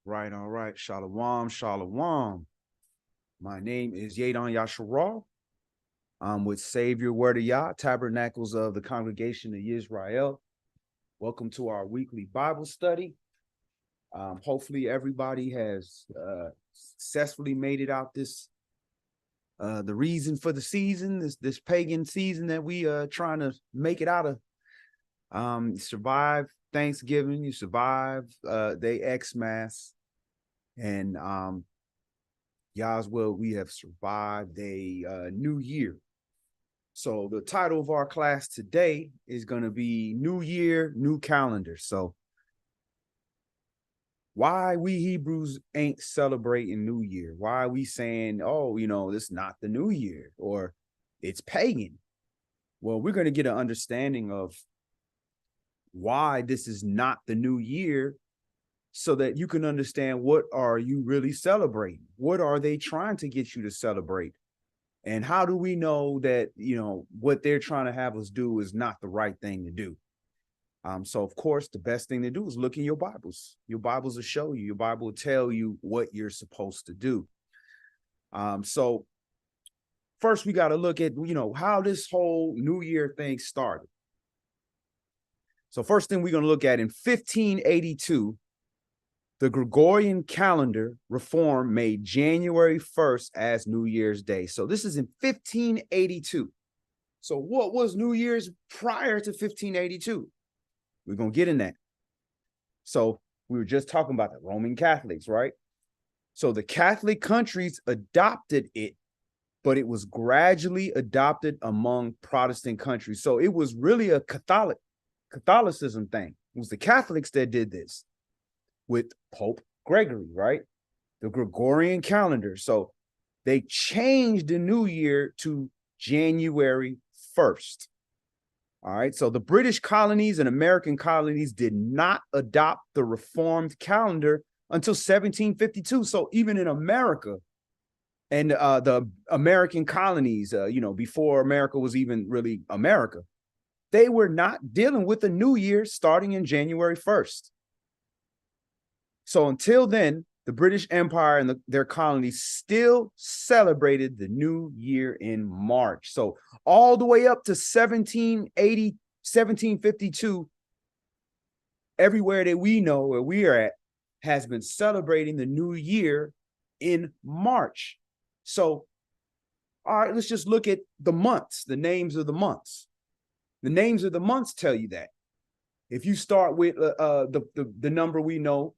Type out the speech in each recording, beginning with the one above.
Right, all right. Shalom, shalom. My name is YAH. I'm with Savior Word of Yah, Tabernacles of the Congregation of Israel. Welcome to our weekly Bible study. Hopefully everybody has successfully made it out this the reason for the season, this pagan season that we trying to make it out of. Survive Thanksgiving, you survive the Xmas, and Yah's will, we have survived a new year. So the title of our class today is going to be New Year, New Calendar. So why we Hebrews ain't celebrating New Year? Why are we saying, oh, this is not the New Year or it's pagan? Well, we're going to get an understanding of why this is not the New Year, so that you can understand what are you really celebrating? What are they trying to get you to celebrate? And how do we know that, what they're trying to have us do is not the right thing to do? So, of course, the best thing to do is look in your Bibles. Your Bibles will show you. Your Bible will tell you what you're supposed to do. So first, we got to look at, how this whole New Year thing started. So first thing we're going to look at, in 1582, the Gregorian calendar reform made January 1st as New Year's Day. So this is in 1582. So what was New Year's prior to 1582? We're going to get in that. So we were just talking about the Roman Catholics, right? So the Catholic countries adopted it, but it was gradually adopted among Protestant countries. So it was really a Catholicism thing. It was the Catholics that did this with Pope Gregory, right? The Gregorian calendar. So they changed the new year to January 1st. All right. So the British colonies and American colonies did not adopt the reformed calendar until 1752. So even in America and the American colonies, before America was even really America, they were not dealing with the new year starting in January 1st. So until then, the British Empire and their colonies still celebrated the new year in March. So all the way up to 1752, everywhere that we know where we are at has been celebrating the new year in March. So, all right, let's just look at the months, the names of the months. The names of the months tell you that. If you start with the number we know,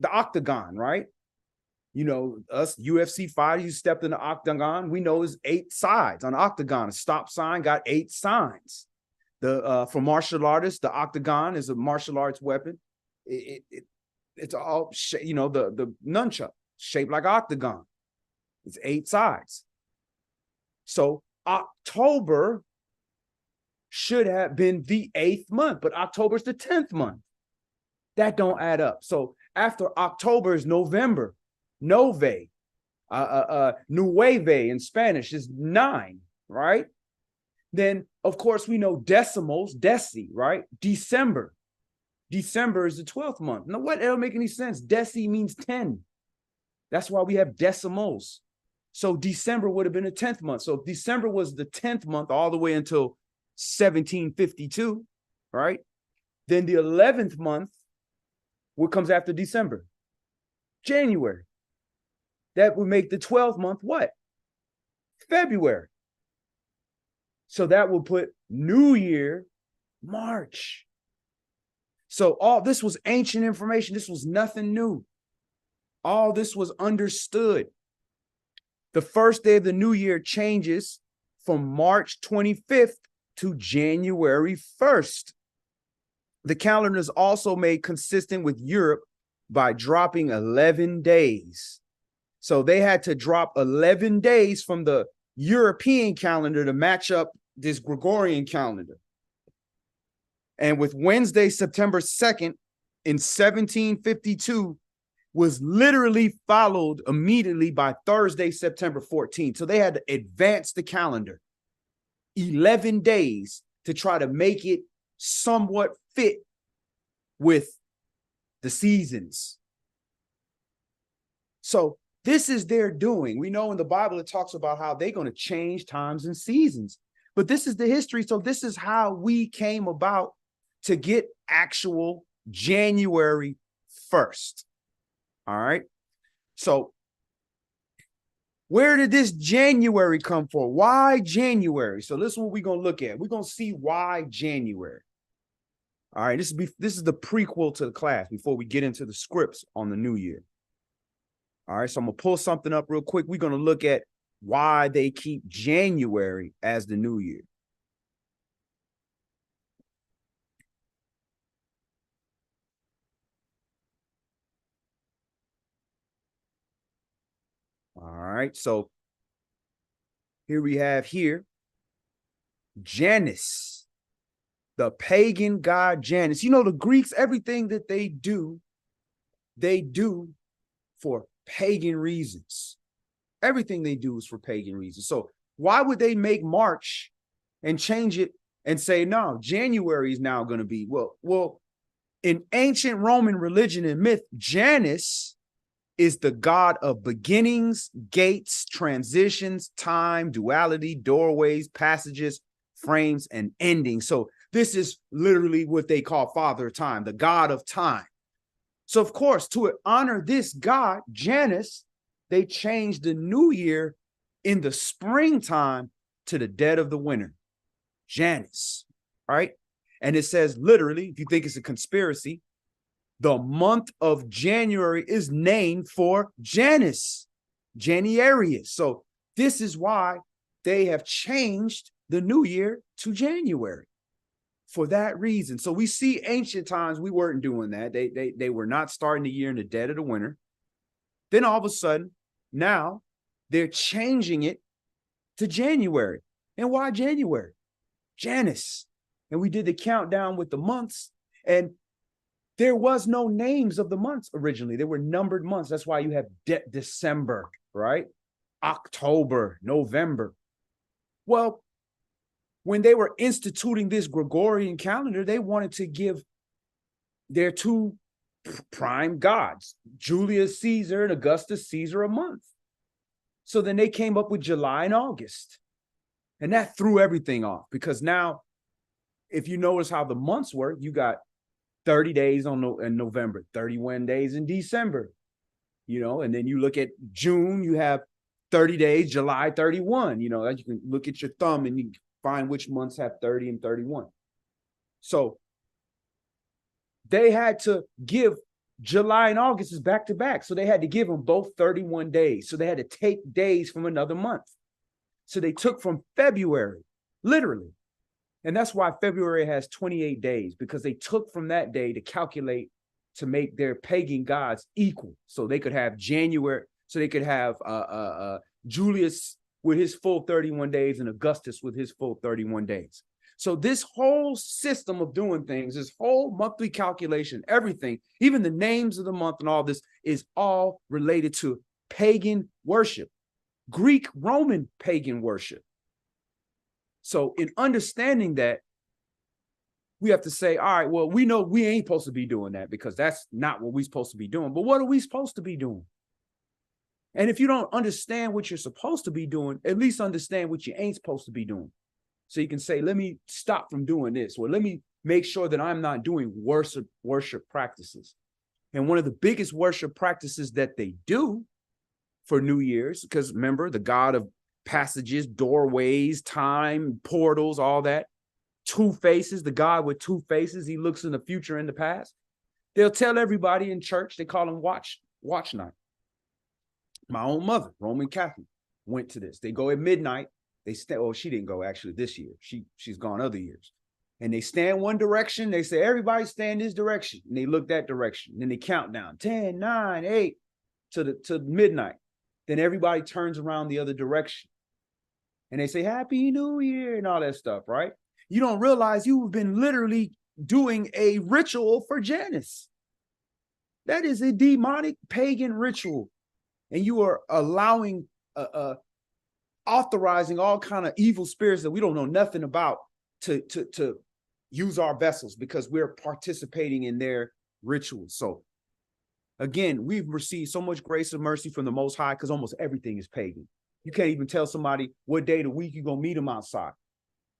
the octagon, right? Us UFC fighters, you stepped in the octagon, we know is 8 sides on octagon. A stop sign got 8 signs. For martial artists, the octagon is a martial arts weapon. It's all, the nunchuck shaped like octagon. It's 8 sides. So October should have been the 8th month, but October's the 10th month. That don't add up. So after October is November, Nove, Nueve in Spanish is 9, right? Then, of course, we know decimals, deci, right? December. December is the 12th month. Now, what? It don't make any sense. Deci means 10. That's why we have decimals. So December would have been the 10th month. So if December was the 10th month all the way until 1752, right? Then the 11th month, what comes after December? January. That would make the 12th month what? February. So that will put New Year, March. So all this was ancient information. This was nothing new. All this was understood. The first day of the new year changes from March 25th to January 1st. The calendar is also made consistent with Europe by dropping 11 days. So they had to drop 11 days from the European calendar to match up this Gregorian calendar. And with Wednesday, September 2nd in 1752 was literally followed immediately by Thursday, September 14th. So they had to advance the calendar 11 days to try to make it somewhat fit with the seasons. So this is their doing. We know in the Bible, it talks about how they're going to change times and seasons, but this is the history. So this is how we came about to get actual January 1st. All right. So where did this January come from? Why January? So this is what we're going to look at. We're going to see why January. All right. This is the prequel to the class before we get into the scripts on the new year. All right. So I'm going to pull something up real quick. We're going to look at why they keep January as the new year. All right. So here we have Janus, the pagan god Janus. You know, the Greeks, everything that they do for pagan reasons. Everything they do is for pagan reasons. So why would they make March and change it and say, no, January is now going to be, well, in ancient Roman religion and myth, Janus is the god of beginnings, gates, transitions, time, duality, doorways, passages, frames, and endings. So this is literally what they call Father of Time, the god of time. So, of course, to honor this god, Janus, they changed the new year in the springtime to the dead of the winter. Janus, all right? And it says literally, if you think it's a conspiracy, the month of January is named for Janus, Januarius. So this is why they have changed the new year to January for that reason. So we see ancient times, we weren't doing that. They were not starting the year in the dead of the winter. Then all of a sudden, now they're changing it to January. And why January? Janus. And we did the countdown with the months, and there was no names of the months originally. They were numbered months. That's why you have December, right? October, November. Well, when they were instituting this Gregorian calendar, they wanted to give their two prime gods, Julius Caesar and Augustus Caesar, a month. So then they came up with July and August. And that threw everything off, because now, if you notice how the months work, you got 30 days in November, 31 days in December, and then you look at June, you have 30 days, July 31, you can look at your thumb and you find which months have 30 and 31. So they had to give July and August is back to back. So they had to give them both 31 days. So they had to take days from another month. So they took from February, literally. And that's why February has 28 days, because they took from that day to calculate to make their pagan gods equal. So they could have January, so they could have Julius with his full 31 days and Augustus with his full 31 days. So this whole system of doing things, this whole monthly calculation, everything, even the names of the month and all this is all related to pagan worship, Greek, Roman pagan worship. So in understanding that, we have to say, all right, well, we know we ain't supposed to be doing that, because that's not what we're supposed to be doing. But what are we supposed to be doing? And if you don't understand what you're supposed to be doing, at least understand what you ain't supposed to be doing. So you can say, let me stop from doing this, or let me make sure that I'm not doing worship practices. And one of the biggest worship practices that they do for New Year's, because remember, the god of passages, doorways, time, portals, all that. Two faces, the God with two faces. He looks in the future and the past. They'll tell everybody in church, they call him watch night. My own mother, Roman Catholic, went to this. They go at midnight. They stand, oh, she didn't go actually this year. She's gone other years. And they stand one direction. They say, everybody stand this direction. And they look that direction. And then they count down 10, 9, 8 to midnight. Then everybody turns around the other direction. And they say, Happy New Year and all that stuff, right? You don't realize you've been literally doing a ritual for Janus. That is a demonic pagan ritual. And you are allowing, authorizing all kind of evil spirits that we don't know nothing about to use our vessels, because we're participating in their rituals. So Again, we've received so much grace and mercy from the Most High because almost everything is pagan. You can't even tell somebody what day of the week you're going to meet them outside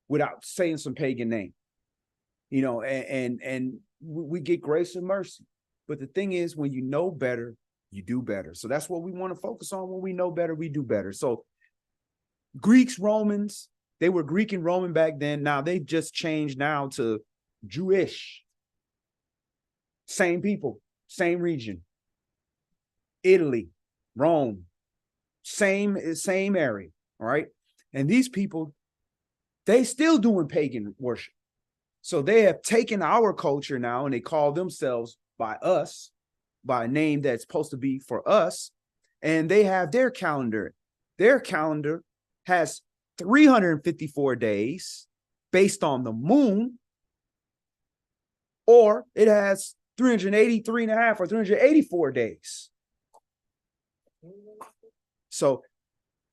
without saying some pagan name. You know, and we get grace and mercy. But the thing is, when you know better, you do better. So that's what we want to focus on. When we know better, we do better. So Greeks, Romans, they were Greek and Roman back then. Now they've just changed now to Jewish. Same people, same region. Italy, Rome, same area, all right? And these people, they still doing pagan worship. So they have taken our culture now and they call themselves by us, by a name that's supposed to be for us, and they have their calendar. Their calendar has 354 days based on the moon, or it has 383 and a half or 384 days. So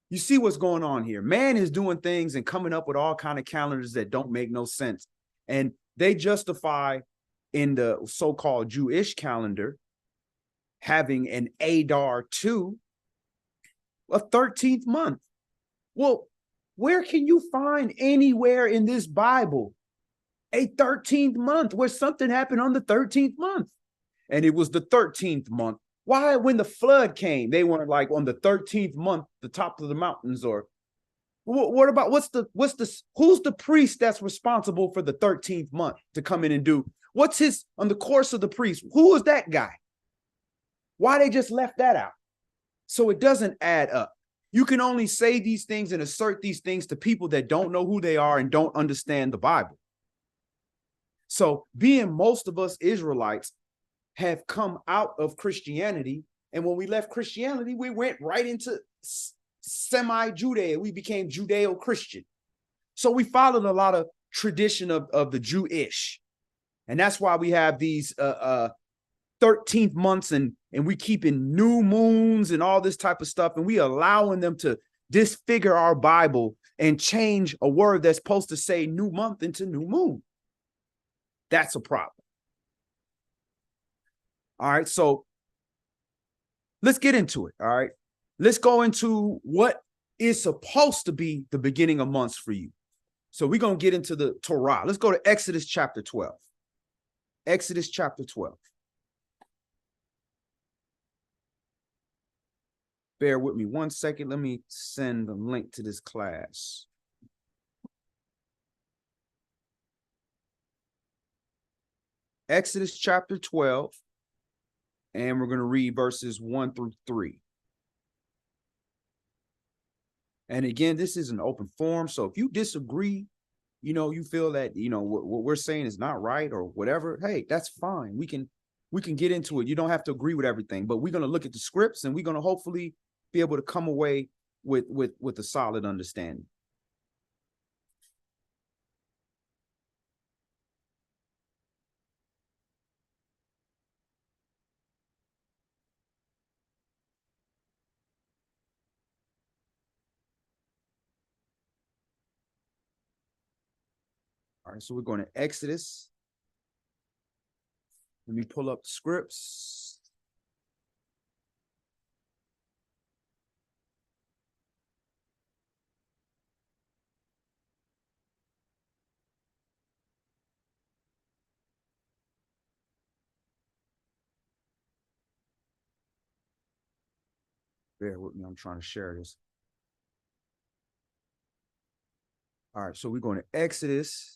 you see what's going on here. Man is doing things and coming up with all kind of calendars that don't make no sense. And they justify in the so-called Jewish calendar having an Adar 2, a 13th month. Well, where can you find anywhere in this Bible a 13th month where something happened on the 13th month? And it was the 13th month. Why, when the flood came, they weren't like on the 13th month, the top of the mountains? Or what about who's the priest that's responsible for the 13th month to come in and do? What's his on the course of the priest? Who is that guy? Why they just left that out? So it doesn't add up. You can only say these things and assert these things to people that don't know who they are and don't understand the Bible. So being most of us Israelites have come out of Christianity, and when we left Christianity, we went right into semi-Judeo. We became Judeo-Christian. So we followed a lot of tradition of the Jewish. And that's why we have these 13th months and we keeping new moons and all this type of stuff. And we allowing them to disfigure our Bible and change a word that's supposed to say new month into new moon. That's a problem. All right, so let's get into it. All right, let's go into what is supposed to be the beginning of months for you. So we're going to get into the Torah. Let's go to Exodus chapter 12. Exodus chapter 12. Bear with me 1 second. Let me send a link to this class. Exodus chapter 12. And we're going to read verses 1 through 3. And again, this is an open forum. So if you disagree, you know, you feel that, you know, what we're saying is not right or whatever, hey, that's fine. We can get into it. You don't have to agree with everything, but we're going to look at the scripts and we're going to hopefully be able to come away with a solid understanding. All right, so we're going to Exodus. Let me pull up the scripts. Bear with me, I'm trying to share this. All right, so we're going to Exodus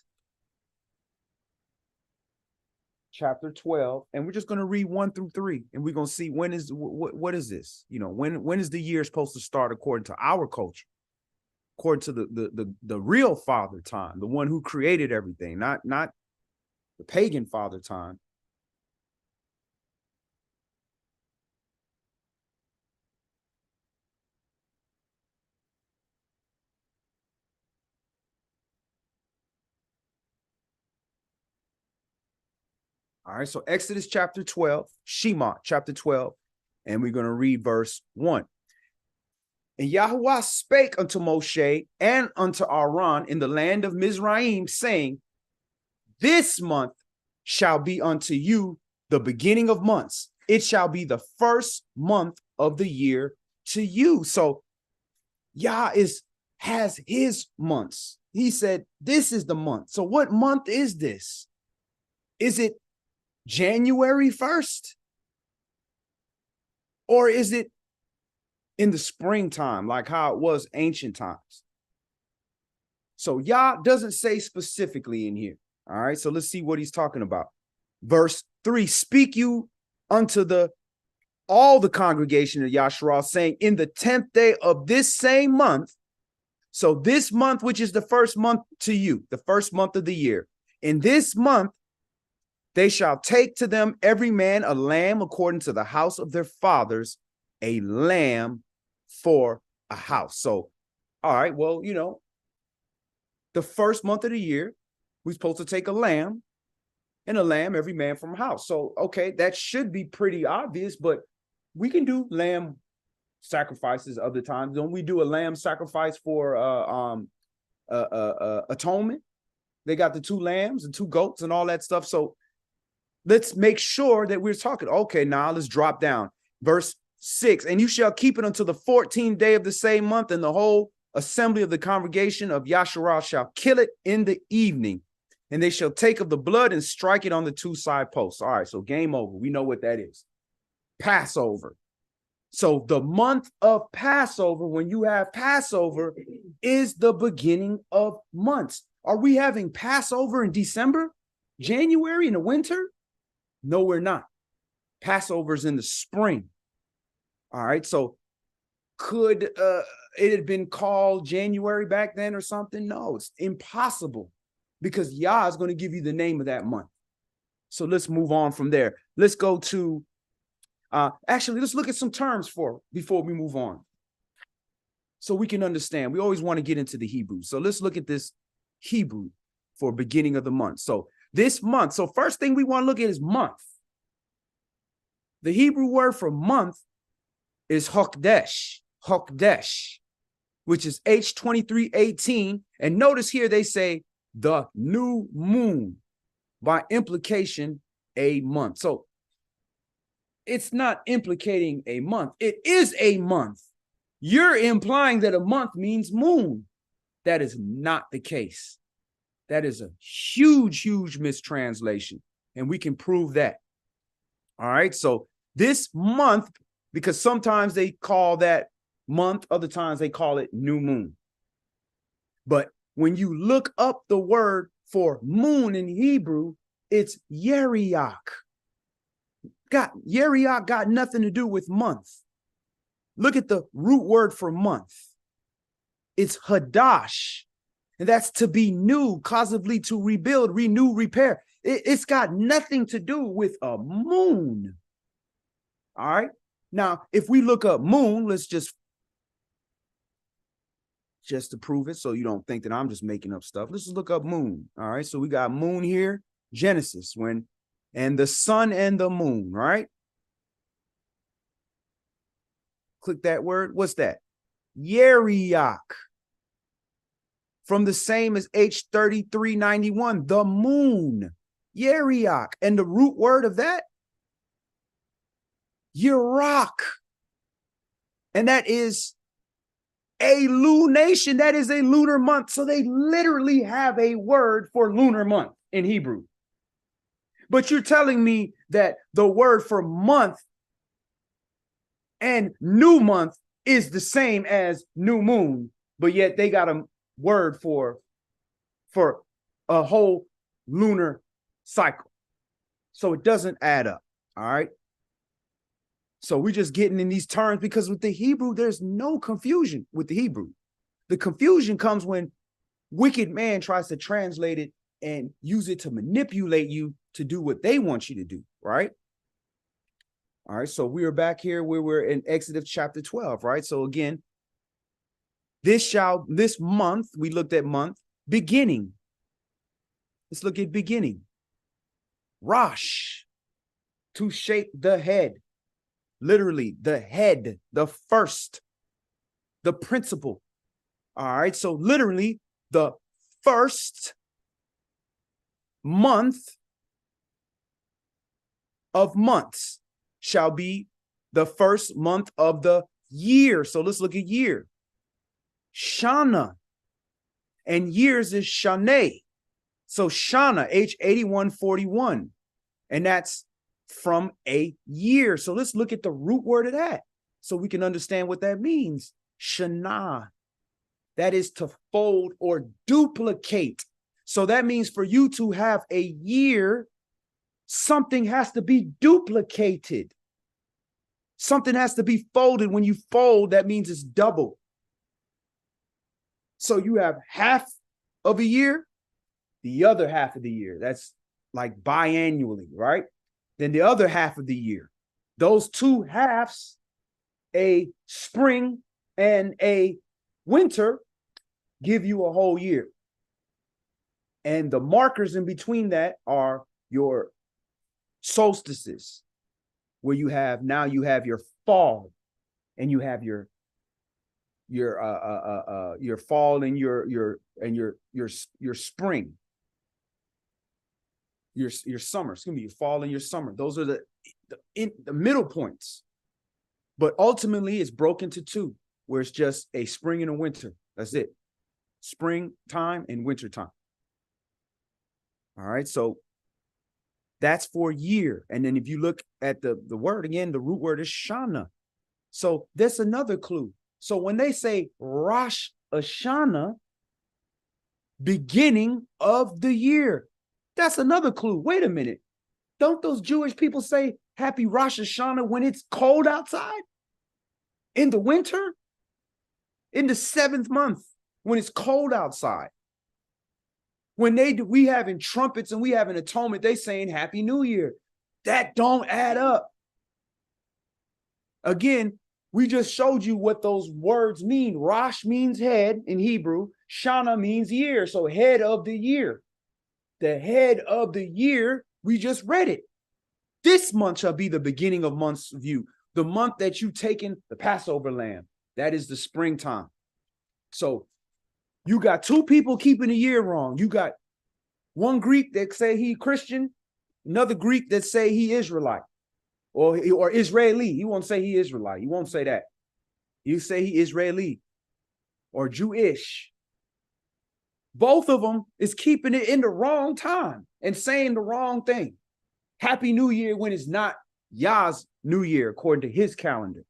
chapter 12, and we're just going to read 1 through 3, and we're going to see what is this? You know, when is the year supposed to start according to our culture, according to the real Father time, the one who created everything, not the pagan Father time. All right, so Exodus chapter 12, Shema chapter 12, and we're going to read verse 1. And Yahweh spake unto Moshe and unto Aaron in the land of Mizraim, saying, this month shall be unto you the beginning of months. it shall be the first month of the year to you. So Yah has his months. He said, this is the month. So what month is this? Is it January 1st? Or is it in the springtime, like how it was ancient times? So Yah doesn't say specifically in here. All right, so let's see what he's talking about. Verse 3, speak you unto all the congregation of Yasharal, saying, in the 10th day of this same month, so this month, which is the first month to you, the first month of the year, in this month, they shall take to them every man a lamb according to the house of their fathers, a lamb for a house. So, all right, well, you know, the first month of the year, we're supposed to take a lamb, and a lamb, every man from a house. So, okay, that should be pretty obvious, but we can do lamb sacrifices other times. Don't we do a lamb sacrifice for atonement? They got the 2 lambs and 2 goats and all that stuff. So let's make sure that we're talking. Okay, now let's drop down. Verse 6, and you shall keep it until the 14th day of the same month, and the whole assembly of the congregation of Yasharal shall kill it in the evening, and they shall take of the blood and strike it on the 2 side posts. All right, so game over. We know what that is. Passover. So the month of Passover, when you have Passover, is the beginning of months. Are we having Passover in December, January, in the winter? No, we're not. Passover's in the spring. All right, so could it have been called January back then or something? No, it's impossible, because Yah is going to give you the name of that month. So let's move on from there. Let's go to, actually, let's look at some terms before we move on, so we can understand. We always want to get into the Hebrew. So let's look at this Hebrew for beginning of the month. So this month, so first thing we want to look at is month. The Hebrew word for month is Hokdesh, which is H2318. And notice here they say the new moon, by implication, a month. So it's not implicating a month. It is a month. You're implying that a month means moon. That is not the case. That is a huge, huge mistranslation. And we can prove that. All right. So this month, because sometimes they call that month, other times they call it new moon. But when you look up the word for moon in Hebrew, it's Yeriach. Yeriach got nothing to do with month. Look at the root word for month. It's Hadash. And that's to be new, causively to rebuild, renew, repair. It's got nothing to do with a moon. All right. Now, if we look up moon, let's just to prove it, so you don't think that I'm just making up stuff. Let's just look up moon. All right. So we got moon here, Genesis, and the sun and the moon, right? Click that word. What's that? Yeriach. From the same as H3391, the moon. Yeriach. And the root word of that? Yerach. And that is a lunation. That is a lunar month. So they literally have a word for lunar month in Hebrew. But you're telling me that the word for month and new month is the same as new moon, but yet they got a word for a whole lunar cycle. So it doesn't add up. All right. So we're just getting in these terms because with the Hebrew, there's no confusion with the Hebrew. The confusion comes when wicked man tries to translate it and use it to manipulate you to do what they want you to do, right? All right, so we are back here where we're in Exodus chapter 12, right? So again, this month, we looked at month, beginning. Let's look at beginning. Rosh, to shape the head. Literally, the head, the first, the principle. All right, so literally, the first month of months. shall be the first month of the year. So let's look at year. Shana. And years is Shanae. So Shana, H8141. And that's from a year. So let's look at the root word of that so we can understand what that means. Shana. That is to fold or duplicate. So that means for you to have a year, something has to be duplicated. Something has to be folded. When you fold, that means it's double. So you have half of a year, the other half of the year. That's like biannually, right? Then the other half of the year. Those two halves, a spring and a winter, give you a whole year. And the markers in between that are your solstices, where you have your fall, and you have your fall and your spring, your summer. It's gonna be your fall and your summer. Those are the middle points. But ultimately, it's broken to two, where it's just a spring and a winter. That's it. Springtime and winter time. All right, so that's for year. And then if you look at the word again, the root word is Shana. So that's another clue. So when they say Rosh Hashanah, beginning of the year, that's another clue. Wait a minute. Don't those Jewish people say Happy Rosh Hashanah when it's cold outside? In the winter? In the 7th month when it's cold outside? When we having trumpets and we having atonement, they saying Happy New Year. That don't add up. Again, we just showed you what those words mean. Rosh means head in Hebrew. Shana means year. So head of the year. The head of the year, we just read it. This month shall be the beginning of months of you. The month that you taken the Passover lamb. That is the springtime. So you got two people keeping the year wrong. You got one Greek that say he Christian, another Greek that say he Israelite or Israeli. He won't say he Israelite. He won't say that. You say he Israeli or Jewish. Both of them is keeping it in the wrong time and saying the wrong thing. Happy New Year when it's not YAH's New Year according to his calendar.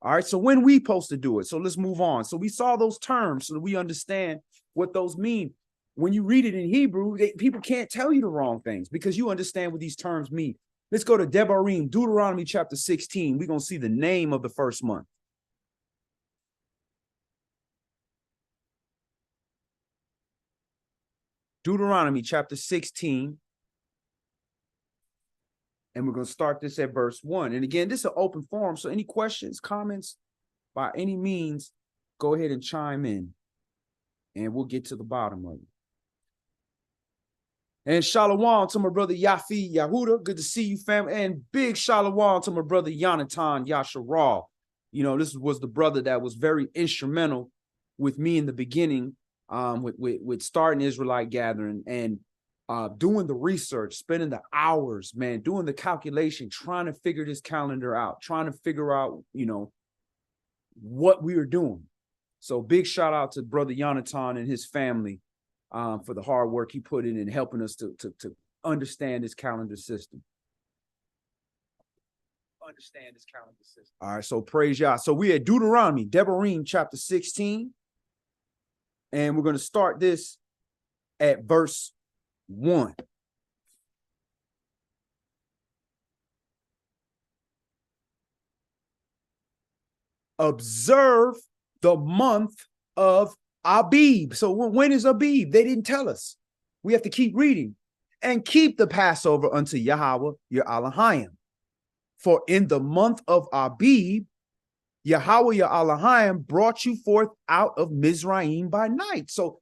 All right, so when we supposed to do it? So let's move on. So we saw those terms so that we understand what those mean. When you read it in Hebrew, people can't tell you the wrong things because you understand what these terms mean. Let's go to Devarim, Deuteronomy chapter 16. We're going to see the name of the first month. Deuteronomy chapter 16. And we're going to start this at verse 1. And again, this is an open forum. So any questions, comments, by any means, go ahead and chime in. And we'll get to the bottom of it. And shalom to my brother Yafi Yahuda. Good to see you, family. And big shalom to my brother Yonatan Yasharal. You know, this was the brother that was very instrumental with me in the beginning with starting Israelite Gathering and doing the research, spending the hours, man, doing the calculation, trying to figure this calendar out, trying to figure out, you know, what we were doing. So big shout out to brother Yonatan and his family for the hard work he put in helping us to understand this calendar system. All right, so praise Yah. So we at Deuteronomy, Devarim chapter 16. And we're going to start this at verse 1. Observe the month of Abib. So when is Abib? They didn't tell us. We have to keep reading. And keep the Passover unto Yahweh your Elohim. For in the month of Abib, Yahweh your Elohim brought you forth out of Mizraim by night. So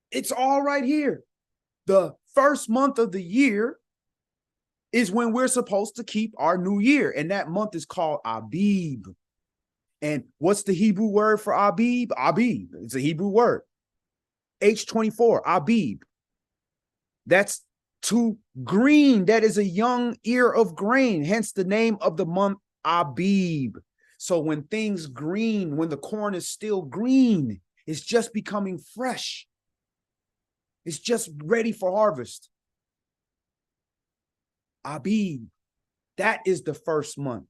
it's all right here. The first month of the year is when we're supposed to keep our new year. And that month is called Abib. And what's the Hebrew word for Abib? Abib. It's a Hebrew word. H24, Abib. That's to green. That is a young ear of grain, hence the name of the month Abib. So when things green, when the corn is still green, it's just becoming fresh. It's just ready for harvest. Abib, that is the first month.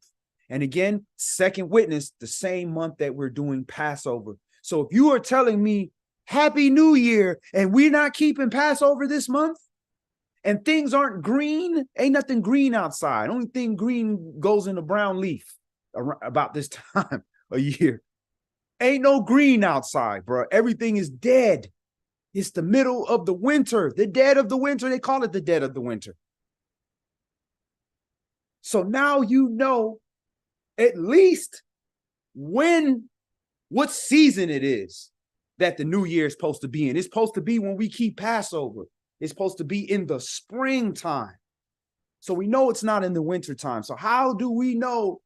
And again, second witness, the same month that we're doing Passover. So if you are telling me Happy New Year and we're not keeping Passover this month and things aren't green, ain't nothing green outside. Only thing green goes in a brown leaf about this time of year. Ain't no green outside, bro. Everything is dead. It's the middle of the winter, the dead of the winter. They call it the dead of the winter. So now you know at least what season it is that the new year is supposed to be in. It's supposed to be when we keep Passover. It's supposed to be in the springtime. So we know it's not in the winter time. So how do we know?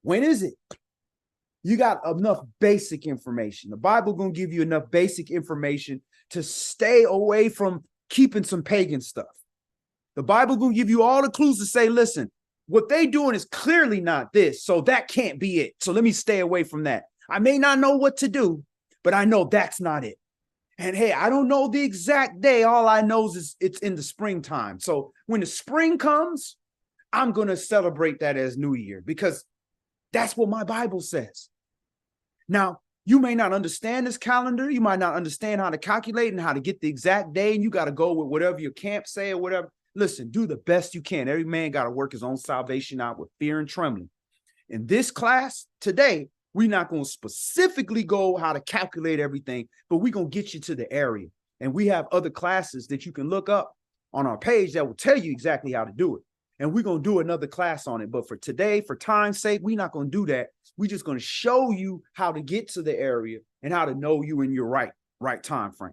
When is it? You got enough basic information. The Bible gonna give you enough basic information to stay away from keeping some pagan stuff. The Bible gonna give you all the clues to say, listen, what they doing is clearly not this, so that can't be it. So let me stay away from that. I may not know what to do, but I know that's not it. And hey, I don't know the exact day. All I know is it's in the springtime. So when the spring comes, I'm gonna celebrate that as New Year because that's what my Bible says. Now, you may not understand this calendar. You might not understand how to calculate and how to get the exact day. And you got to go with whatever your camp say or whatever. Listen, do the best you can. Every man got to work his own salvation out with fear and trembling. In this class today, we're not going to specifically go how to calculate everything, but we're going to get you to the area. And we have other classes that you can look up on our page that will tell you exactly how to do it. And we're going to do another class on it. But for today, for time's sake, we're not going to do that. We're just going to show you how to get to the area and how to know you in your right time frame.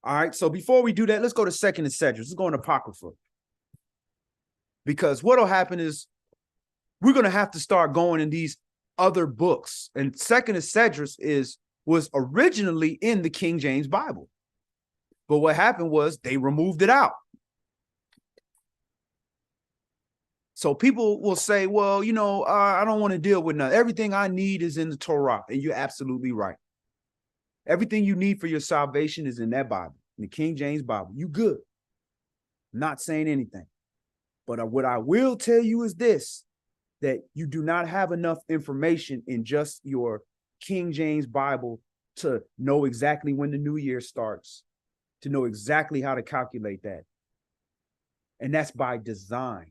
All right. So before we do that, let's go to Second Esdras. Let's go in Apocrypha. Because what'll happen is we're going to have to start going in these other books. And Second Esdras was originally in the King James Bible. But what happened was they removed it out. So people will say, well, you know, I don't want to deal with nothing. Everything I need is in the Torah. And you're absolutely right. Everything you need for your salvation is in that Bible, in the King James Bible. You good. I'm not saying anything. But what I will tell you is this, that you do not have enough information in just your King James Bible to know exactly when the new year starts, to know exactly how to calculate that. And that's by design.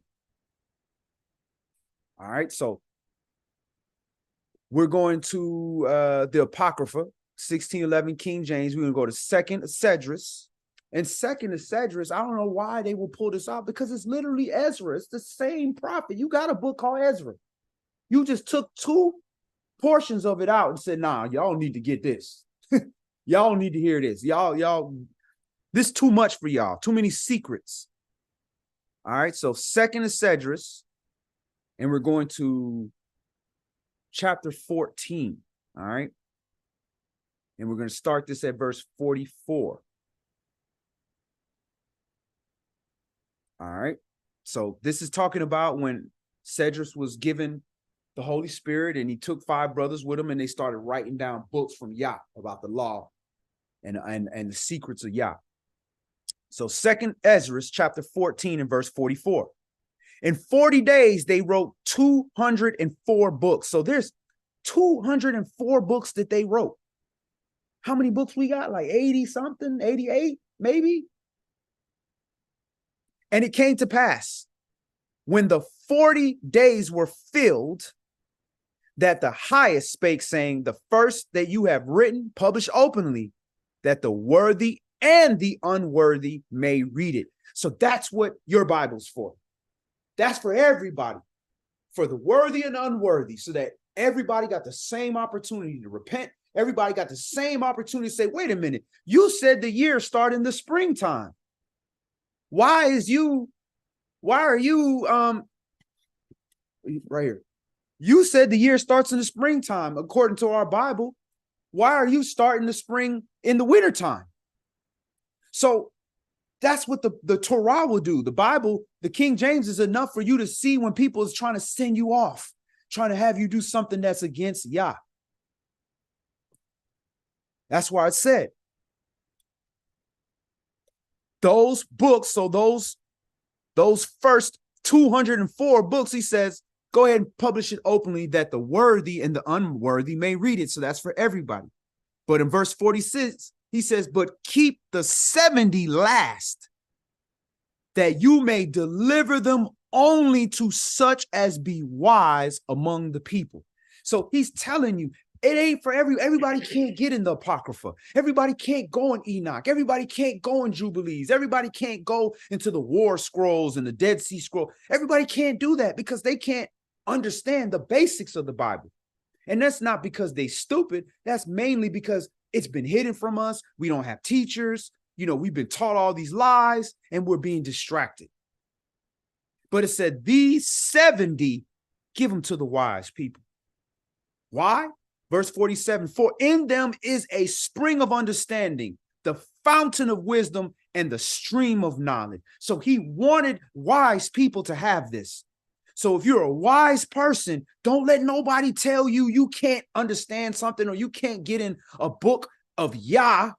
All right, so we're going to the Apocrypha, 1611 King James. We're going to go to Second Esdras. And Second Esdras, I don't know why they will pull this out because it's literally Ezra. It's the same prophet. You got a book called Ezra. You just took two portions of it out and said, nah, y'all need to get this. Y'all need to hear this. Y'all, this is too much for y'all. Too many secrets. All right, so Second Esdras. And we're going to chapter 14, all right? And we're going to start this at verse 44. All right? So this is talking about when Esdras was given the Holy Spirit, and he took 5 brothers with him, and they started writing down books from YAH about the law and the secrets of YAH. So Second Esdras, chapter 14 and verse 44. In 40 days, they wrote 204 books. So there's 204 books that they wrote. How many books we got? Like 80 something, 88 maybe? And it came to pass when the 40 days were filled that the highest spake, saying, the first that you have written, publish openly, that the worthy and the unworthy may read it. So that's what your Bible's for. That's for everybody, for the worthy and unworthy, so that everybody got the same opportunity to repent. Everybody got the same opportunity to say, wait a minute, you said the year started in the springtime. Why are you, right here. You said the year starts in the springtime, according to our Bible. Why are you starting the spring in the wintertime? So That's what the Torah will do. The Bible, the King James, is enough for you to see when people is trying to send you off, trying to have you do something that's against YAH. That's why it said those books, so those first 204 books, he says, go ahead and publish it openly that the worthy and the unworthy may read it. So that's for everybody. But in verse 46, he says, but keep the 70 last, that you may deliver them only to such as be wise among the people. So he's telling you, it ain't for everybody can't get in the Apocrypha. Everybody can't go in Enoch. Everybody can't go in Jubilees. Everybody can't go into the War Scrolls and the Dead Sea Scroll. Everybody can't do that because they can't understand the basics of the Bible. And that's not because they stupid. That's mainly because it's been hidden from us. We don't have teachers. You know, we've been taught all these lies and we're being distracted. But it said these 70, give them to the wise people. Why? Verse 47, for in them is a spring of understanding, the fountain of wisdom, and the stream of knowledge. So he wanted wise people to have this. So if you're a wise person, don't let nobody tell you you can't understand something or you can't get in a book of YAH.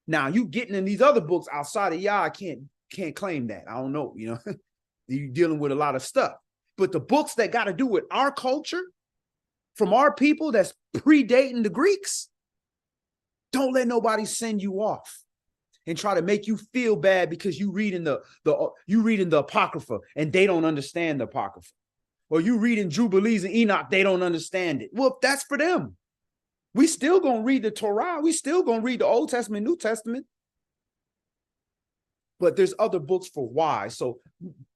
Now, you getting in these other books outside of YAH, I can't claim that. I don't know, you know, you're dealing with a lot of stuff. But the books that got to do with our culture, from our people that's predating the Greeks, don't let nobody send you off and try to make you feel bad because you reading the Apocrypha and they don't understand the Apocrypha. Or you reading Jubilees and Enoch, they don't understand it. Well, that's for them. We still gonna read the Torah. We still gonna read the Old Testament, New Testament. But there's other books for wise. So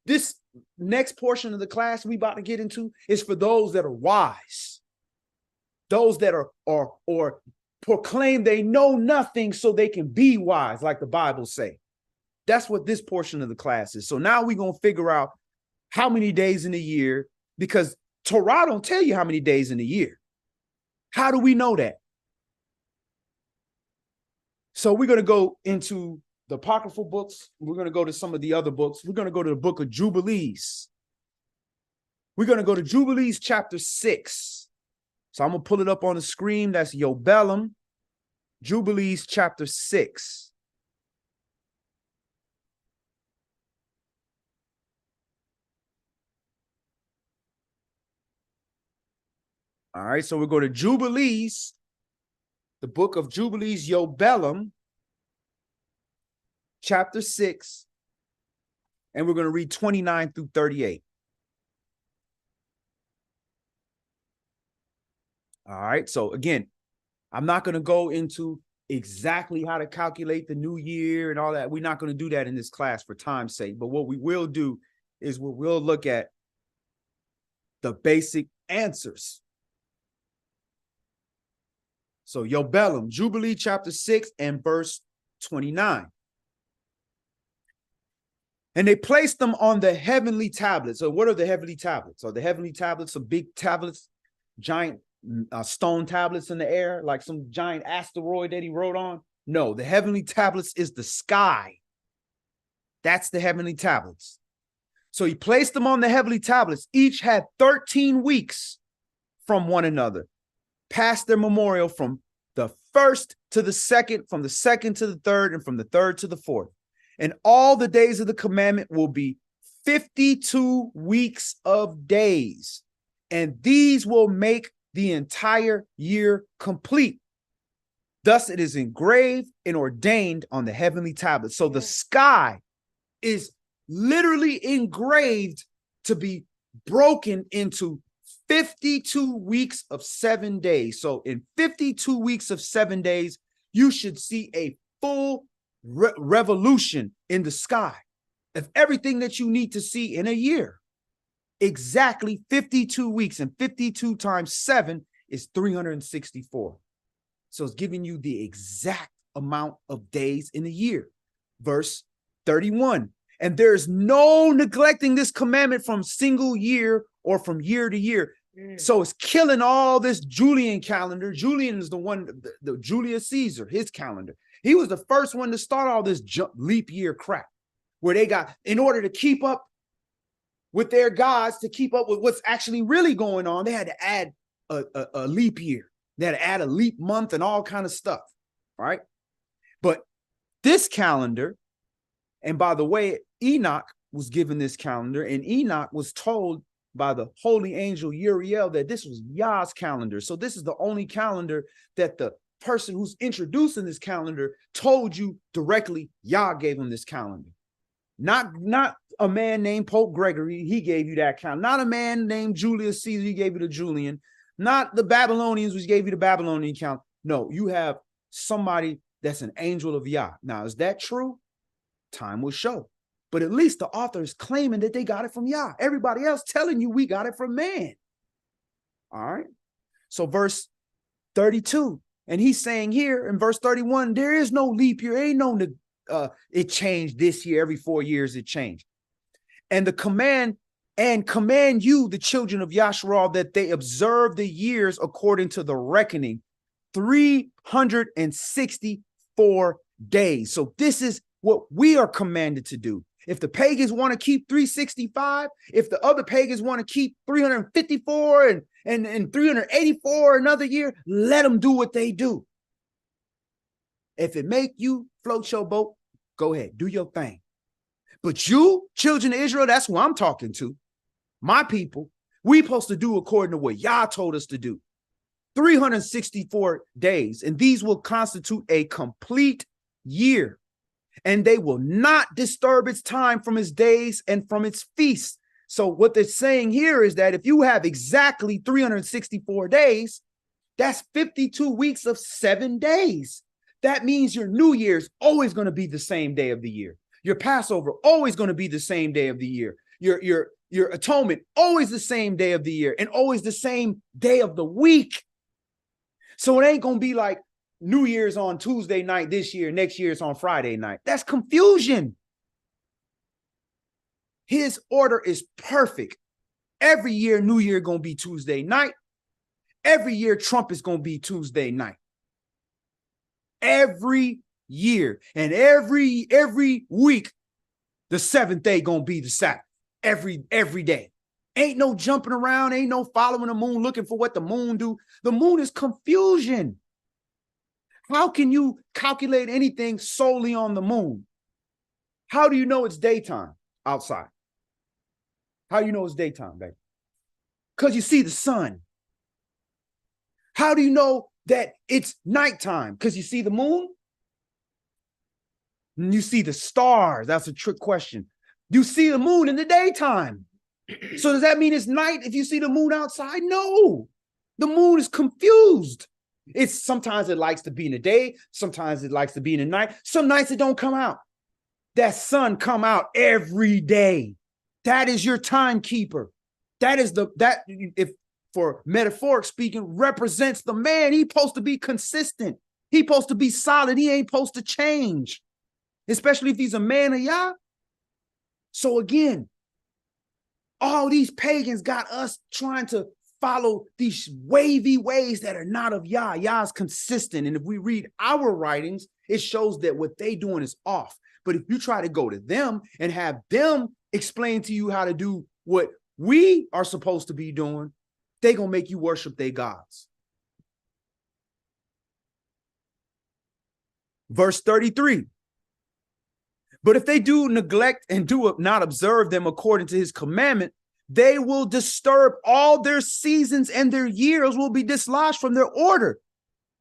this next portion of the class we about to get into is for those that are wise. Those that are or proclaim they know nothing so they can be wise, like the Bible say. That's what this portion of the class is. So now we're going to figure out how many days in a year, because Torah don't tell you how many days in a year. How do we know that? So we're going to go into the apocryphal books. We're going to go to some of the other books. We're going to go to the book of Jubilees. We're going to go to Jubilees chapter 6. So I'm going to pull it up on the screen. That's Yobelum, Jubilees chapter 6. All right, so we'll go to Jubilees, the book of Jubilees, Yobelum, chapter 6, and we're going to read 29 through 38. All right, so again, I'm not going to go into exactly how to calculate the new year and all that. We're not going to do that in this class for time's sake. But what we will do is we'll look at the basic answers. So Yobelum, Jubilee chapter 6 and verse 29. And they placed them on the heavenly tablets. So what are the heavenly tablets? So the heavenly tablets are big tablets, giant stone tablets in the air, like some giant asteroid that he wrote on. No, the heavenly tablets is the sky. That's the heavenly tablets. So he placed them on the heavenly tablets. Each had 13 weeks from one another, past their memorial from the first to the second, from the second to the third, and from the third to the fourth. And all the days of the commandment will be 52 weeks of days. And these will make the entire year complete. Thus it is engraved and ordained on the heavenly tablets. So the sky is literally engraved to be broken into 52 weeks of 7 days. So in 52 weeks of 7 days, you should see a full revolution in the sky of everything that you need to see in a year. Exactly 52 weeks, and 52 times 7 is 364. So it's giving you the exact amount of days in a year. Verse 31. And there's no neglecting this commandment from single year or from year to year. So it's killing all this Julian calendar. Julian is the one, the Julius Caesar, his calendar. He was the first one to start all this leap year crap. where they got, in order to keep up with their gods, to keep up with what's actually really going on, they had to add a leap year. They had to add a leap month and all kind of stuff, right? But this calendar, and by the way, Enoch was given this calendar, and Enoch was told by the holy angel Uriel that this was YAH's calendar. So this is the only calendar that the person who's introducing this calendar told you directly. YAH gave him this calendar. Not a man named Pope Gregory, he gave you that calendar. Not a man named Julius Caesar, he gave you the Julian. Not the Babylonians, which gave you the Babylonian calendar. No, you have somebody that's an angel of YAH. Now, is that true? Time will show. But at least the author is claiming that they got it from YAH. Everybody else telling you we got it from man. All right. So verse 32, and he's saying here in verse 31, there is no leap year. Ain't no it changed this year. Every 4 years it changed. And the command you, the children of Yasharal, that they observe the years according to the reckoning, 364 days. So this is what we are commanded to do. If the pagans want to keep 365, if the other pagans want to keep 354 and 384 another year, let them do what they do. If it make you float your boat, go ahead, do your thing. But you, children of Israel, that's who I'm talking to. My people, we supposed to do according to what YAH told us to do. 364 days, and these will constitute a complete year. And they will not disturb its time from its days and from its feasts. So what they're saying here is that if you have exactly 364 days, that's 52 weeks of 7 days. That means your New Year's always going to be the same day of the year. Your Passover always going to be the same day of the year. Your atonement always the same day of the year and always the same day of the week. So it ain't going to be like New Year's on Tuesday night this year, next year it's on Friday night. That's confusion. His order is perfect. Every year, New Year going to be Tuesday night. Every year, Trump is going to be Tuesday night. Every year. And every week, the seventh day going to be the Sabbath. Every day. Ain't no jumping around. Ain't no following the moon, looking for what the moon do. The moon is confusion. How can you calculate anything solely on the moon? How do you know it's daytime outside? How do you know it's daytime, baby? Because you see the sun. How do you know that it's nighttime? Because you see the moon? And you see the stars. That's a trick question. You see the moon in the daytime. So does that mean it's night if you see the moon outside? No. The moon is confused. It's sometimes it likes to be in the day, sometimes it likes to be in the night. Some nights it don't come out. That sun come out every day. That is your timekeeper. That is if for metaphoric speaking, represents the man. He's supposed to be consistent. He's supposed to be solid. He ain't supposed to change, especially if he's a man of YAH. So again, all these pagans got us trying to follow these wavy ways that are not of YAH. YAH is consistent. And if we read our writings, it shows that what they doing is off. But if you try to go to them and have them explain to you how to do what we are supposed to be doing, they're going to make you worship their gods. Verse 33. But if they do neglect and do not observe them according to his commandment, they will disturb all their seasons, and their years will be dislodged from their order.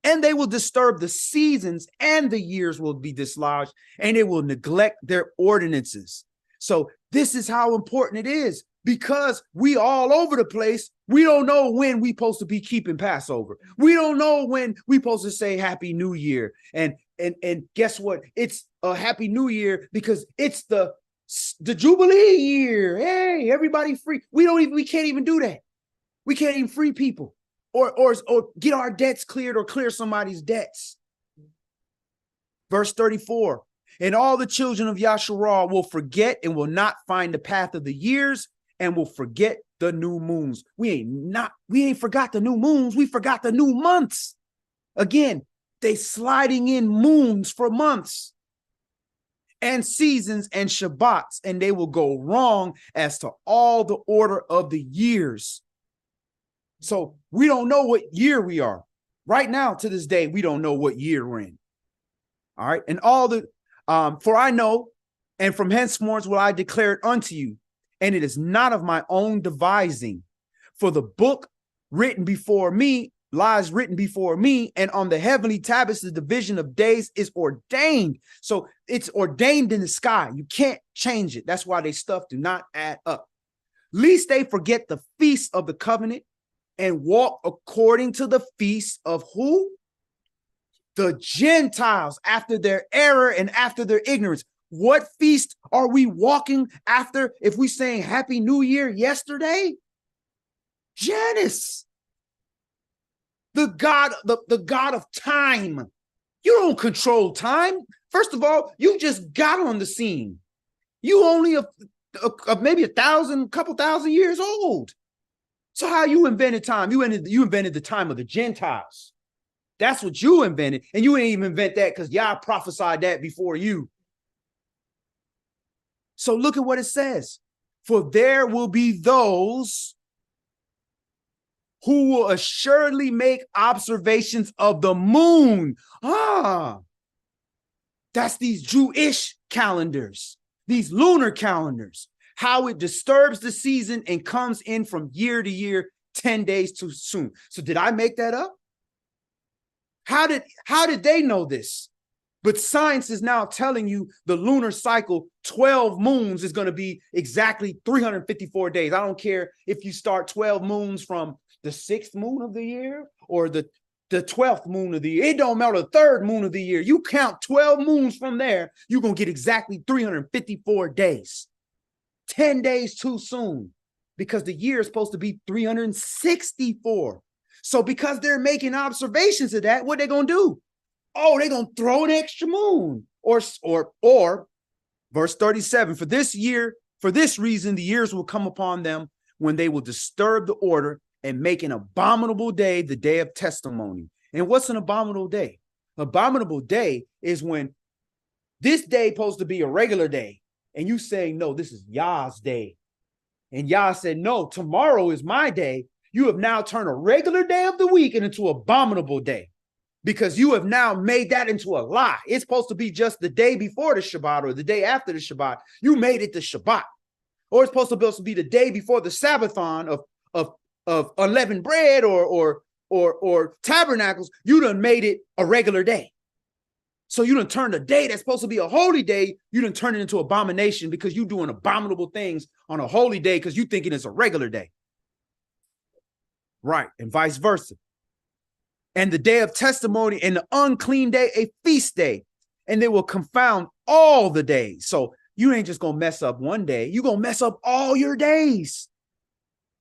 And they will disturb the seasons, and the years will be dislodged, and they will neglect their ordinances. So this is how important it is, because we all over the place. We don't know when we supposed to be keeping Passover. We don't know when we supposed to say Happy New Year. And guess what? It's a Happy New Year because it's the Jubilee year. Hey, everybody free. We can't even do that. We can't even free people or get our debts cleared or clear somebody's debts. Verse 34. And all the children of Yasharal will forget and will not find the path of the years and will forget the new moons. We ain't forgot the new moons. We forgot the new months. Again, they sliding in moons for months. and seasons and Shabbats, and they will go wrong as to all the order of the years. So we don't know what year we are. Right now, to this day, we don't know what year we're in. All right. And all the, for I know, and from henceforth will I declare it unto you, and it is not of my own devising. For the book written before me lies written before me, and on the heavenly tablets the division of days is ordained. So it's ordained in the sky. You can't change it. That's why they stuff do not add up. Lest they forget the feast of the covenant and walk according to the feast of who? The Gentiles, after their error and after their ignorance. What feast are we walking after if we saying Happy New Year yesterday? Janus, the God of time. You don't control time. First of all, you just got on the scene. You only maybe couple thousand years old. So how you invented time? You invented the time of the Gentiles. That's what you invented. And you didn't even invent that because YAH prophesied that before you. So look at what it says. For there will be those who will assuredly make observations of the moon. That's these Jewish calendars, these lunar calendars, how it disturbs the season and comes in from year to year, 10 days too soon. So did I make that up? How did they know this? But science is now telling you the lunar cycle, 12 moons is going to be exactly 354 days. I don't care if you start 12 moons from the 6th moon of the year or the 12th moon of the year. It don't matter, the 3rd moon of the year. You count 12 moons from there, you're going to get exactly 354 days. 10 days too soon because the year is supposed to be 364. So because they're making observations of that, what they going to do? Oh, they're going to throw an extra moon. Or verse 37, for this reason, the years will come upon them when they will disturb the order and make an abominable day, the day of testimony. And what's an abominable day? Abominable day is when this day is supposed to be a regular day. And you say, no, this is YAH's day. And YAH said, no, tomorrow is my day. You have now turned a regular day of the week into an abominable day because you have now made that into a lie. It's supposed to be just the day before the Shabbat or the day after the Shabbat. You made it the Shabbat. Or it's supposed to be the day before the Sabbathon of unleavened bread or tabernacles. You done made it a regular day. So you done turned a day that's supposed to be a holy day, you done turn it into abomination because you doing abominable things on a holy day because you thinking it's a regular day. Right, and vice versa. And the day of testimony and the unclean day, a feast day, and they will confound all the days. So you ain't just going to mess up one day. You're going to mess up all your days.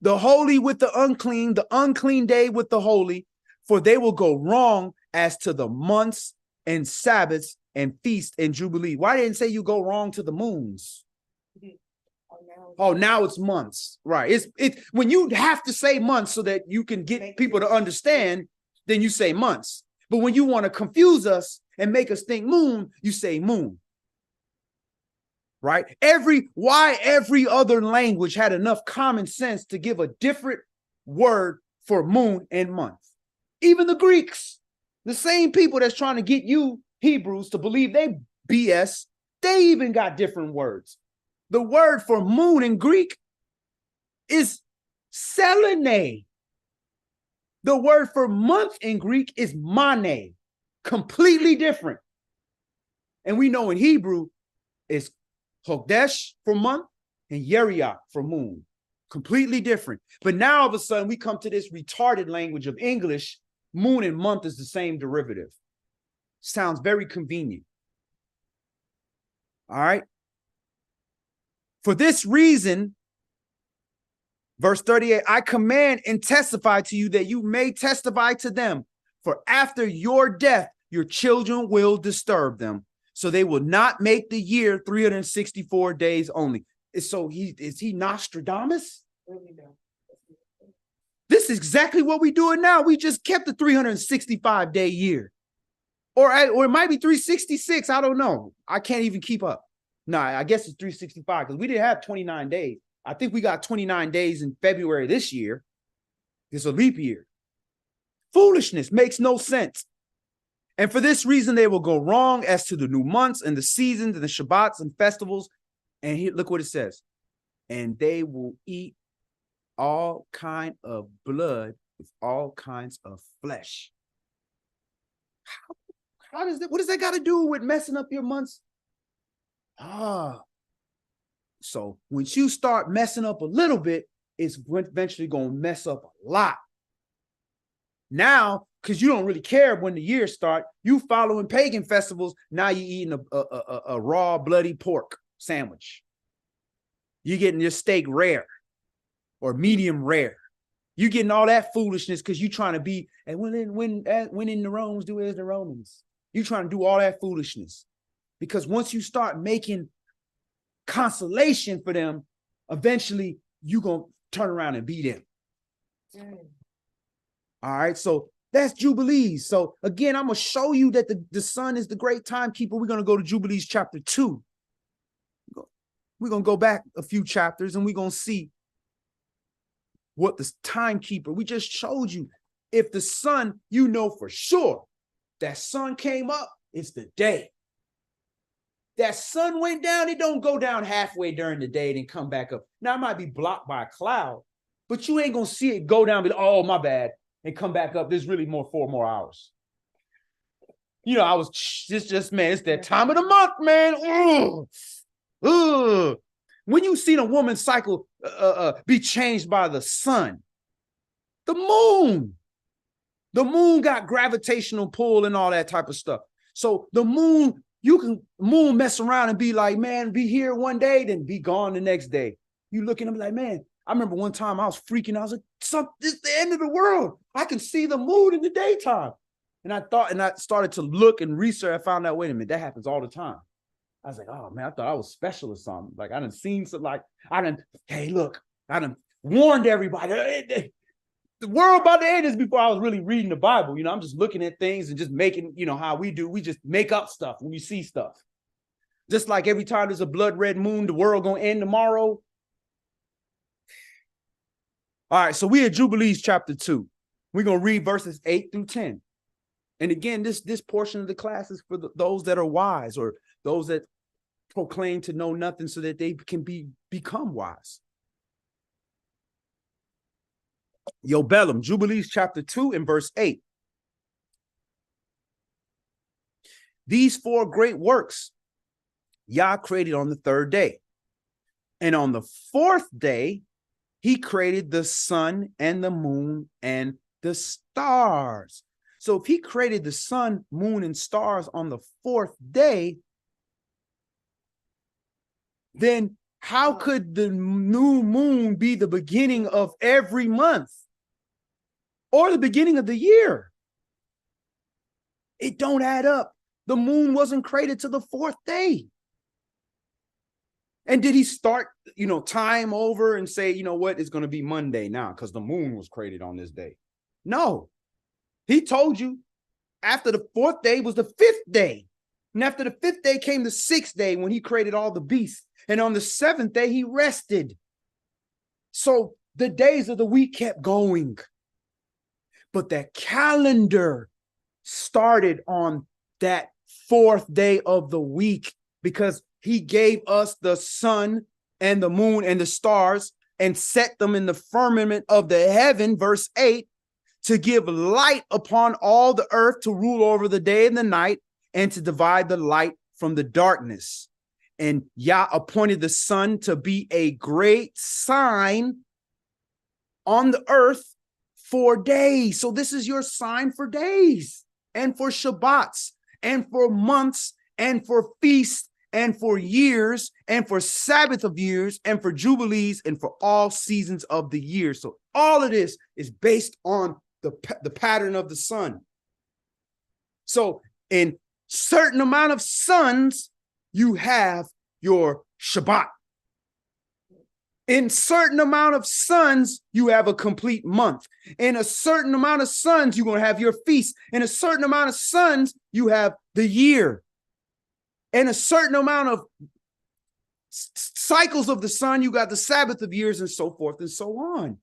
The holy with the unclean day with the holy, for they will go wrong as to the months and Sabbaths and feasts and jubilee. Why didn't say you go wrong to the moons? Oh, now it's months. Right. It's when you have to say months so that you can get people to understand, then you say months. But when you want to confuse us and make us think moon, you say moon. Right? Why every other language had enough common sense to give a different word for moon and month. Even the Greeks, the same people that's trying to get you Hebrews to believe they BS, they even got different words. The word for moon in Greek is selene. The word for month in Greek is mane, completely different. And we know in Hebrew it's Chodesh for month and Yeriach for moon, completely different. But now all of a sudden we come to this retarded language of English. Moon and month is the same derivative. Sounds very convenient. All right. For this reason, verse 38, I command and testify to you that you may testify to them. For after your death, your children will disturb them. So they will not make the year 364 days only. Is he Nostradamus? This is exactly what we doing now. We just kept the 365-day year. Or it might be 366. I don't know. I can't even keep up. No, I guess it's 365 because we didn't have 29 days. I think we got 29 days in February this year. It's a leap year. Foolishness makes no sense. And for this reason, they will go wrong as to the new months and the seasons and the Shabbats and festivals. And here, look what it says. And they will eat all kind of blood with all kinds of flesh. How does that, what does that got to do with messing up your months? So once you start messing up a little bit, it's eventually going to mess up a lot. Now, because you don't really care when the year starts, you following pagan festivals, now you're eating a raw, bloody pork sandwich. You're getting your steak rare or medium rare. You're getting all that foolishness because you're trying to be, and when in the Romans, do as the Romans. You're trying to do all that foolishness. Because once you start making consolation for them, eventually you're going to turn around and be them. All right, so that's Jubilees. So again, I'm going to show you that the sun is the great timekeeper. We're going to go to Jubilees chapter 2. We're going to go back a few chapters and we're going to see what the timekeeper, we just showed you. If the sun, you know for sure that sun came up, it's the day. That sun went down, it don't go down halfway during the day and come back up. Now, it might be blocked by a cloud, but you ain't going to see it go down, but oh, my bad, and come back up. There's really 4 more hours. You know, I was just man, it's that time of the month, man. When you seen a woman's cycle be changed by the sun, the moon got gravitational pull and all that type of stuff. So the moon, you can mess around and be like, man, be here one day, then be gone the next day. You looking at me like, man, I remember one time I was freaking out. I was like, this is the end of the world. I can see the moon in the daytime. And I started to look and research. I found out, wait a minute, that happens all the time. I was like, oh man, I thought I was special or something. Like I done seen some, like hey, look, I done warned everybody. The world about to end is before I was really reading the Bible. You know, I'm just looking at things and just making, you know, how we do. We just make up stuff when we see stuff. Just like every time there's a blood red moon, the world gonna end tomorrow. All right, so we at Jubilees chapter 2. We're gonna read verses 8 through 10. And again, this portion of the class is for those that are wise or those that proclaim to know nothing so that they can become wise. Yo, Bellum, Jubilees chapter 2 and verse 8. These 4 great works Yah created on the 3rd day. And on the 4th day, he created the sun and the moon and the stars. So if he created the sun, moon, and stars on the 4th day, then how could the new moon be the beginning of every month or the beginning of the year? It don't add up. The moon wasn't created to the 4th day. And did he start, you know, time over and say, you know what, it's going to be Monday now because the moon was created on this day? No. He told you after the 4th day was the 5th day. And after the 5th day came the 6th day when he created all the beasts. And on the 7th day, he rested. So the days of the week kept going. But that calendar started on that 4th day of the week because he gave us the sun and the moon and the stars and set them in the firmament of the heaven, verse 8, to give light upon all the earth, to rule over the day and the night, and to divide the light from the darkness. And Yah appointed the sun to be a great sign on the earth for days. So this is your sign for days and for Shabbats and for months and for feasts and for years and for Sabbath of years and for jubilees and for all seasons of the year. So all of this is based on the pattern of the sun. So in certain amount of suns, you have your Shabbat. In certain amount of suns, you have a complete month. In a certain amount of suns, you're going to have your feast. In a certain amount of suns, you have the year. In a certain amount of cycles of the sun, you got the Sabbath of years, and so forth and so on.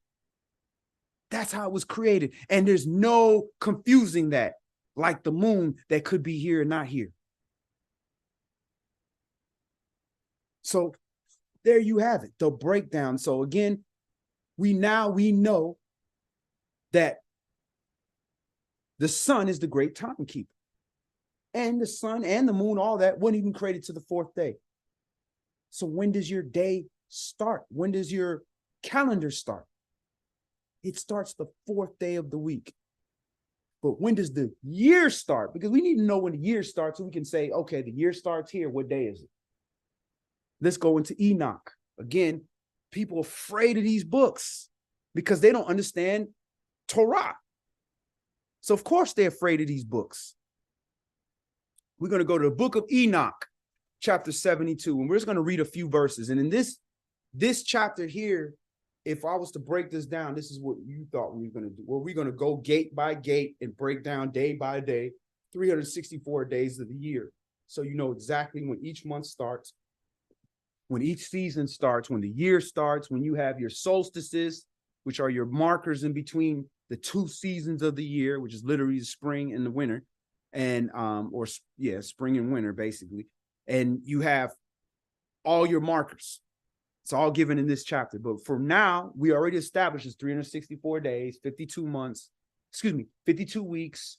That's how it was created. And there's no confusing that, like the moon that could be here and not here. So there you have it, the breakdown. So again, we know that the sun is the great timekeeper. And the sun and the moon, all that, wasn't even created to the fourth day. So when does your day start? When does your calendar start? It starts the fourth day of the week. But when does the year start? Because we need to know when the year starts so we can say, okay, the year starts here. What day is it? Let's go into Enoch. Again, people are afraid of these books because they don't understand Torah. So of course they're afraid of these books. We're going to go to the book of Enoch, chapter 72, and we're just going to read a few verses. And in this chapter here, if I was to break this down, this is what you thought we were going to do. Well, we're going to go gate by gate and break down day by day, 364 days of the year. So you know exactly when each month starts, when each season starts, when the year starts, when you have your solstices, which are your markers in between the two seasons of the year, which is literally the spring and the winter, and spring and winter, basically. And you have all your markers. It's all given in this chapter. But for now, we already established it's 364 days, 52 weeks,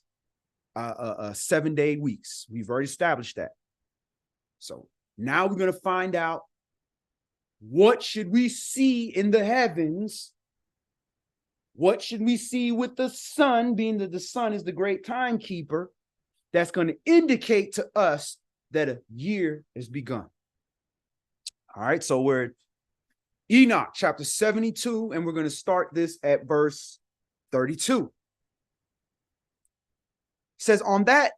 7-day weeks. We've already established that. So now we're going to find out what should we see in the heavens. What should we see with the sun, being that the sun is the great timekeeper, that's going to indicate to us that a year has begun. All right, so we're at Enoch chapter 72, and we're going to start this at verse 32. It says, on that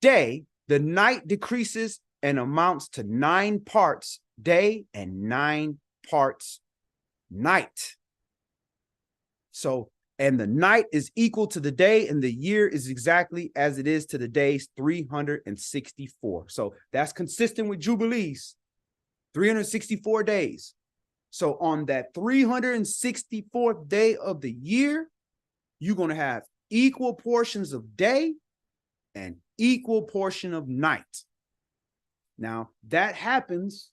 day, the night decreases and amounts to 9 parts day and 9 parts night. So, and the night is equal to the day, and the year is exactly as it is to the days, 364. So that's consistent with Jubilees, 364 days. So on that 364th day of the year, you're going to have equal portions of day and equal portion of night. Now, that happens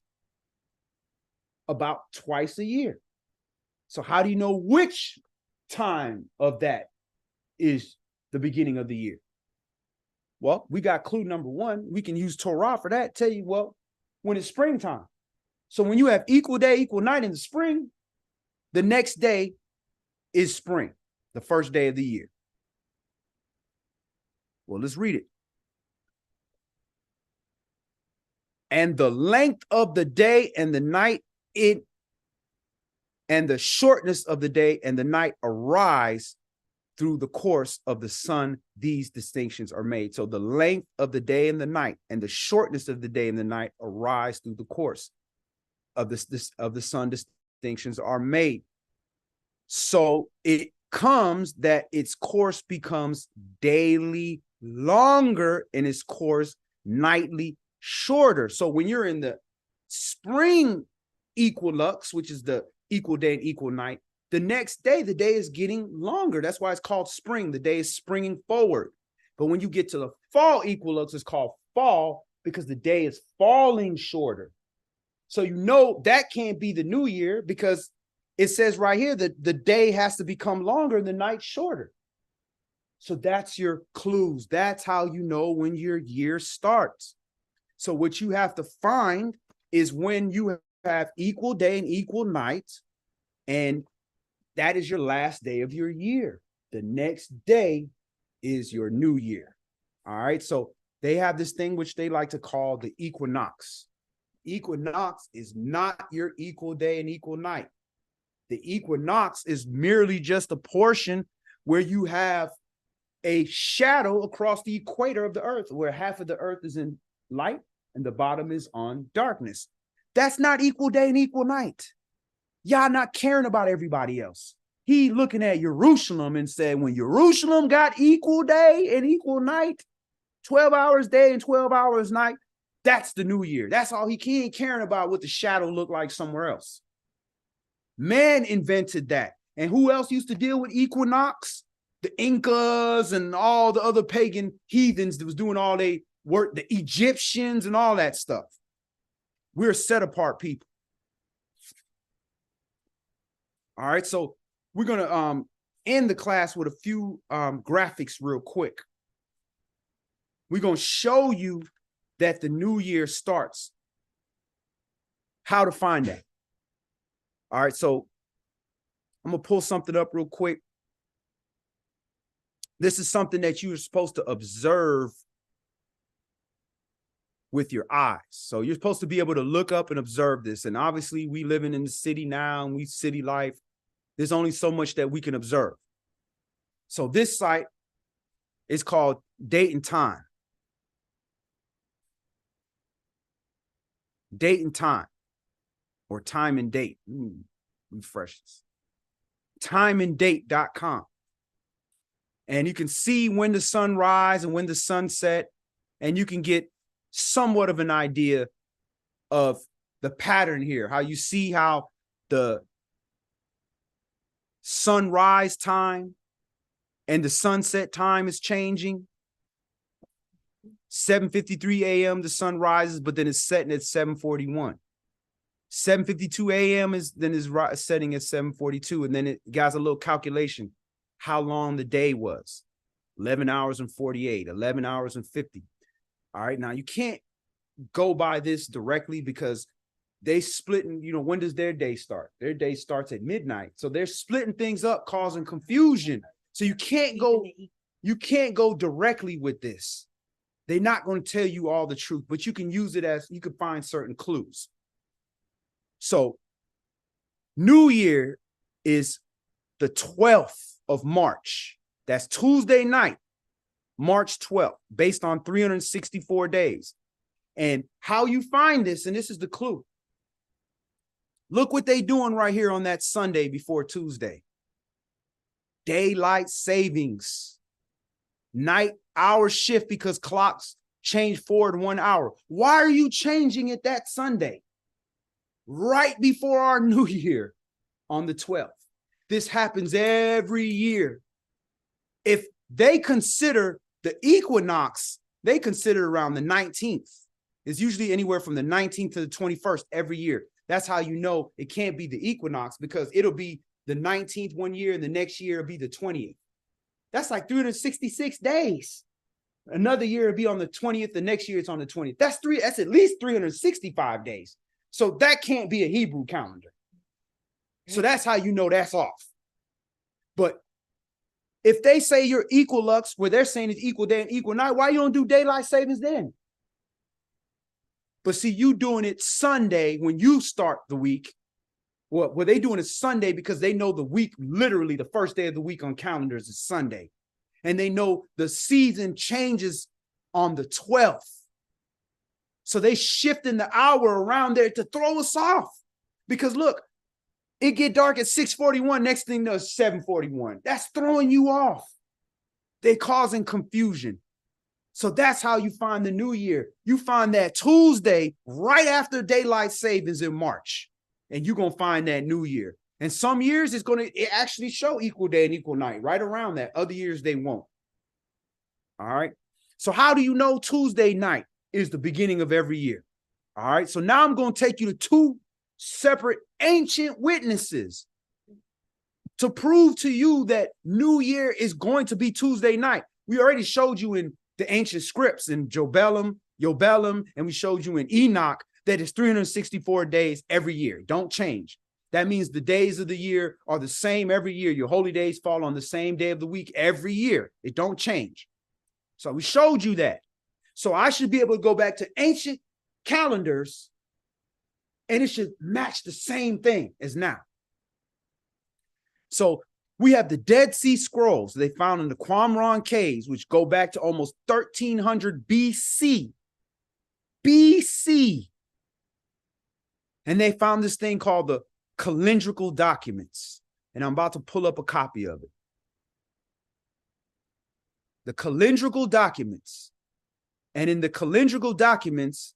about twice a year. So how do you know which time of that is the beginning of the year? Well, we got clue number one. We can use Torah for that. Tell you, well, when it's springtime. So when you have equal day, equal night in the spring, the next day is spring, the first day of the year. Well, let's read it. And the length of the day and the night, and the shortness of the day and the night arise through the course of the sun. These distinctions are made. So the length of the day and the night and the shortness of the day and the night arise through the course of the sun. Distinctions are made. So it comes that its course becomes daily longer and its course nightly shorter. So when you're in the spring equinox, which is the equal day and equal night, the next day, the day is getting longer. That's why it's called spring. The day is springing forward. But when you get to the fall equinox, it's called fall because the day is falling shorter. So you know that can't be the new year because it says right here that the day has to become longer and the night shorter. So that's your clues. That's how you know when your year starts. So what you have to find is when you have equal day and equal night, and that is your last day of your year. The next day is your new year. All right. So they have this thing which they like to call the equinox. Equinox is not your equal day and equal night. The equinox is merely just a portion where you have a shadow across the equator of the earth, where half of the earth is in light and the bottom is on darkness. That's not equal day and equal night. Y'all not caring about everybody else. He looking at Jerusalem and said, when Jerusalem got equal day and equal night, 12 hours day and 12 hours night, That's the new year. That's all he ain't caring about what the shadow looked like somewhere else. Man invented that. And who else used to deal with equinox? The Incas and all the other pagan heathens that was doing all they work, the Egyptians and all that stuff. We're set apart people. All right, so we're gonna end the class with a few graphics real quick. We're gonna show you that the new year starts. How to find that. All right, so I'm gonna pull something up real quick. This is something that you're supposed to observe with your eyes. So you're supposed to be able to look up and observe this. And obviously we living in the city now and we city life. There's only so much that we can observe. So this site is called Date and Time. Date and Time, or Time and Date. Refresh this. Timeanddate.com. And you can see when the sun rises and when the sun set, and you can get somewhat of an idea of the pattern here, how you see how the sunrise time and the sunset time is changing. 7:53 a.m. the sun rises, but then it's setting at 7:41. 7:52 a.m. is setting at 7:42, and then it got a little calculation how long the day was. 11 hours and 48, 11 hours and 50. All right, now you can't go by this directly because they splitting, when does their day start? Their day starts at midnight. So they're splitting things up, causing confusion. So you can't go directly with this. They're not going to tell you all the truth, but you can use it as you can find certain clues. So New Year is the 12th of March. That's Tuesday night, March 12th, based on 364 days. And how you find this, and this is the clue. Look what they doing right here on that Sunday before Tuesday. Daylight savings. Night hour shift because clocks change forward 1 hour. Why are you changing it that Sunday? Right before our new year on the 12th. This happens every year. If they consider the equinox, they consider around the 19th. It's usually anywhere from the 19th to the 21st every year. That's how you know it can't be the equinox, because it'll be the 19th one year and the next year it'll be the 20th. That's like 366 days. Another year it'll be on the 20th. The next year it's on the 20th. That's at least 365 days. So that can't be a Hebrew calendar. So that's how you know that's off. But if they say you're equilux, where they're saying it's equal day and equal night, why you don't do daylight savings then? But see, you doing it Sunday when you start the week. Well, they doing it Sunday because they know the week, literally the first day of the week on calendars is Sunday. And they know the season changes on the 12th. So they shifting the hour around there to throw us off. Because look, it get dark at 6:41. Next thing there's 7:41. That's throwing you off. They're causing confusion. So that's how you find the new year. You find that Tuesday right after daylight savings in March. And you're going to find that new year. And some years it's going to actually show equal day and equal night right around that. Other years they won't. All right. So how do you know Tuesday night is the beginning of every year? All right. So now I'm going to take you to two separate ancient witnesses to prove to you that New Year is going to be Tuesday night. We already showed you in the ancient scripts in Jobelum, and we showed you in Enoch that it's 364 days every year. Don't change. That means the days of the year are the same every year. Your holy days fall on the same day of the week every year. It don't change. So we showed you that. So I should be able to go back to ancient calendars and it should match the same thing as now. So we have the Dead Sea Scrolls they found in the Qumran caves, which go back to almost 1300 BC. BC. And they found this thing called the calendrical documents. And I'm about to pull up a copy of it. The calendrical documents. And in the calendrical documents,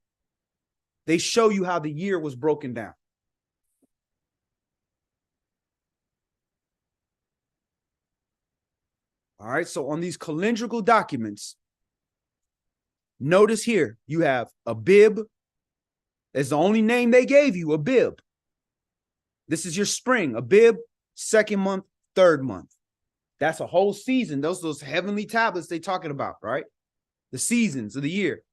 They show you how the year was broken down. All right, so on these calendrical documents, notice here you have Abib. That's the only name they gave you, Abib. This is your spring, Abib, second month, third month. That's a whole season. Those heavenly tablets they talking about, right? The seasons of the year.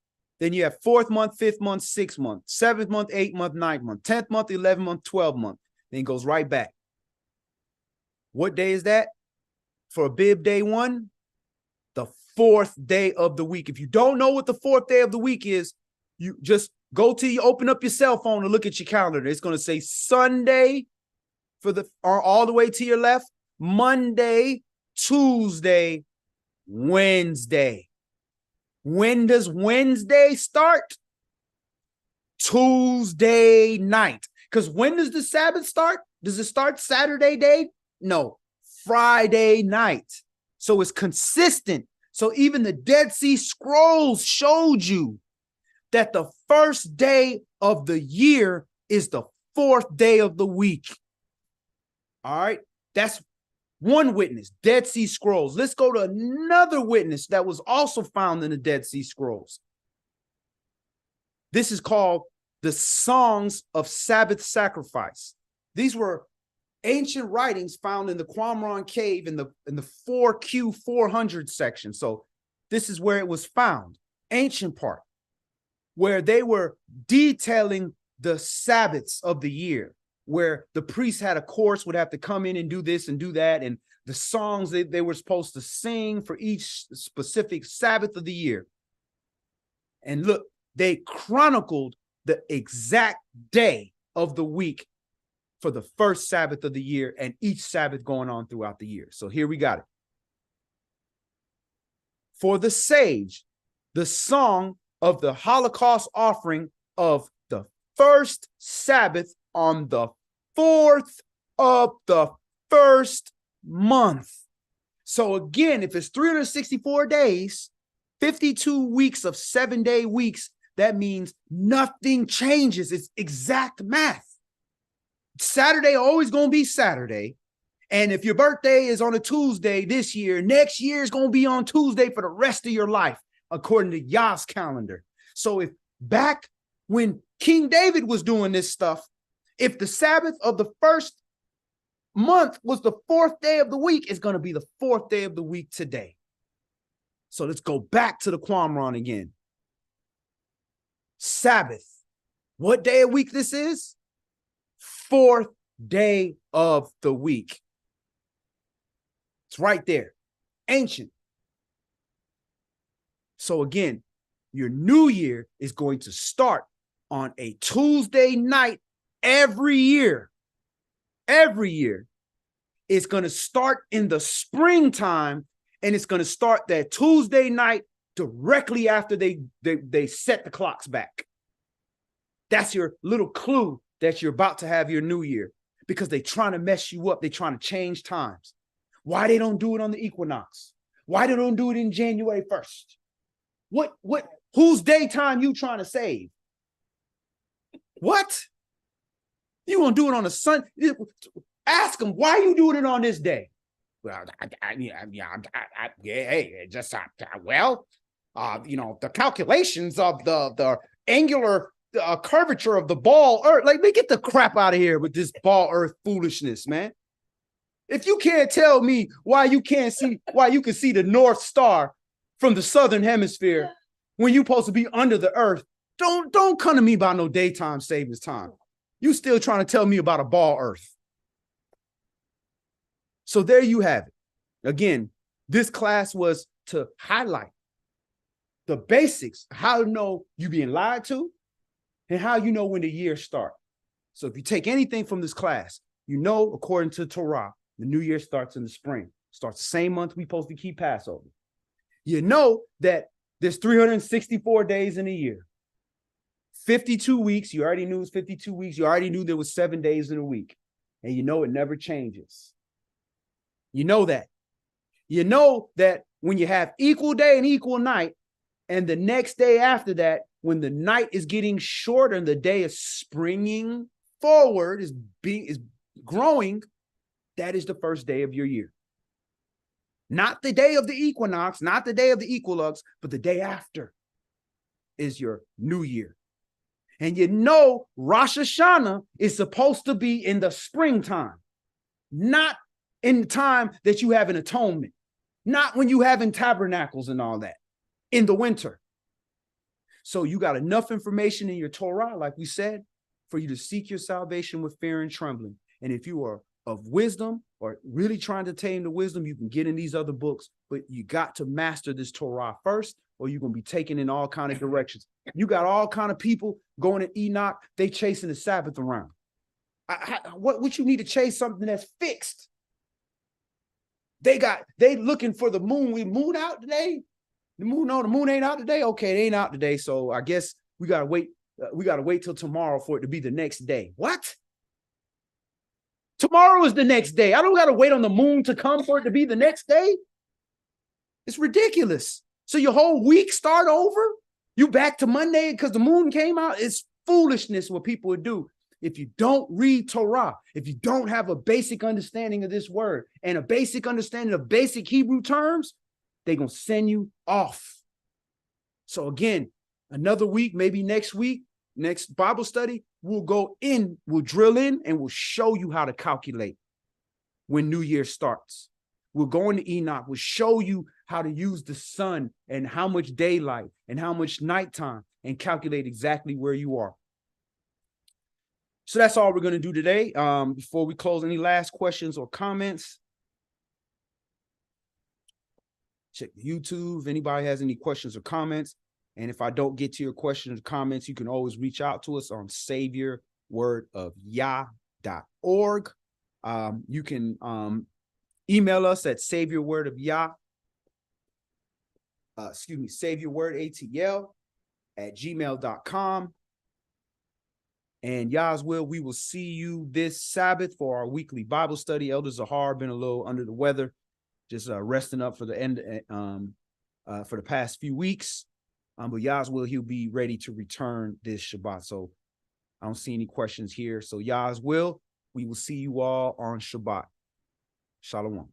Then you have fourth month, fifth month, sixth month, seventh month, eighth month, ninth month, 10th month, 11th month, 12th month. Then it goes right back. What day is that? For Abib day one, the fourth day of the week. If you don't know what the fourth day of the week is, you just go to you open up your cell phone and look at your calendar. It's going to say Sunday or all the way to your left, Monday, Tuesday, Wednesday. When does Wednesday start? Tuesday night. Because when does the Sabbath start? Does it start Saturday day? No, Friday night. So it's consistent. So even the Dead Sea Scrolls showed you that the first day of the year is the fourth day of the week. All right, that's one witness, Dead Sea Scrolls. Let's go to another witness that was also found in the Dead Sea Scrolls. This is called the Songs of Sabbath Sacrifice. These were ancient writings found in the Qumran cave in the 4Q 400 section. So this is where it was found, ancient part, where they were detailing the Sabbaths of the year, where the priest had a course, would have to come in and do this and do that, and the songs they were supposed to sing for each specific Sabbath of the year. And look, they chronicled the exact day of the week for the first Sabbath of the year and each Sabbath going on throughout the year. So here we got it. For the sage, the song of the Holocaust offering of the first Sabbath on the fourth of the first month. So again, if it's 364 days, 52 weeks of 7-day weeks, that means nothing changes. It's exact math. Saturday always going to be Saturday. And if your birthday is on a Tuesday this year, next year is going to be on Tuesday for the rest of your life, according to YAH's calendar. So if back when King David was doing this stuff, if the Sabbath of the first month was the fourth day of the week, it's going to be the fourth day of the week today. So let's go back to the Qumran again. Sabbath. What day of week this is? Fourth day of the week. It's right there. Ancient. So again, your new year is going to start on a Tuesday night every year. Every year. It's going to start in the springtime, and it's going to start that Tuesday night directly after they set the clocks back. That's your little clue that you're about to have your new year, because they're trying to mess you up. They're trying to change times. Why they don't do it on the equinox? Why they don't do it in January 1st? Whose daytime you trying to save? What? You gonna do it on a sun? Ask them, why are you doing it on this day? Well, the calculations of the angular curvature of the ball Earth. Like, they get the crap out of here with this ball Earth foolishness, man. If you can't tell me why you can see the North Star from the southern hemisphere when you're supposed to be under the Earth, don't come to me about no daytime savings time. You still trying to tell me about a ball Earth. So there you have it. Again, this class was to highlight the basics, how to know you being lied to, and how you know when the year starts. So if you take anything from this class, you know, according to Torah, the new year starts in the spring. Starts the same month we supposed to keep Passover. You know that there's 364 days in a year. 52 weeks, you already knew it was 52 weeks. You already knew there was 7 days in a week. And you know it never changes. You know that. You know that when you have equal day and equal night, And the next day after that, when the night is getting shorter and the day is springing forward, is growing, that is the first day of your year. Not the day of the equinox, not the day of the equilux, but the day after is your new year. And you know, Rosh Hashanah is supposed to be in the springtime, not in the time that you have an atonement, not when you have in tabernacles and all that, in the winter. So you got enough information in your Torah, like we said, for you to seek your salvation with fear and trembling. And if you are of wisdom or really trying to tame the wisdom, you can get in these other books, but you got to master this Torah first, or you're going to be taken in all kind of directions. You got all kind of people going to Enoch, they chasing the Sabbath around. What you need to chase something that's fixed. They looking for the moon. We moon out today. The moon ain't out today. Okay, it ain't out today. So I guess we gotta wait. We gotta wait till tomorrow for it to be the next day. What? Tomorrow is the next day. I don't gotta wait on the moon to come for it to be the next day. It's ridiculous. So your whole week start over. You back to Monday because the moon came out. It's foolishness what people would do. If you don't read Torah, if you don't have a basic understanding of this word and a basic understanding of basic Hebrew terms, they're going to send you off. So again, another week, maybe next week, next Bible study, we'll drill in and we'll show you how to calculate when New Year starts. We'll go into Enoch. We'll show you how to use the sun and how much daylight and how much nighttime and calculate exactly where you are. So that's all we're going to do today. Before we close, any last questions or comments? Check YouTube if anybody has any questions or comments. And if I don't get to your questions or comments, you can always reach out to us on saviorwordofyah.org. You can email us at saviorwordofyah, saviorwordatl@gmail.com. And Yah's will, we will see you this Sabbath for our weekly Bible study. Elder Zahar been a little under the weather, just resting up for the end for the past few weeks. But Yah's will, he'll be ready to return this Shabbat. So I don't see any questions here. So Yah's will, we will see you all on Shabbat. Shalom.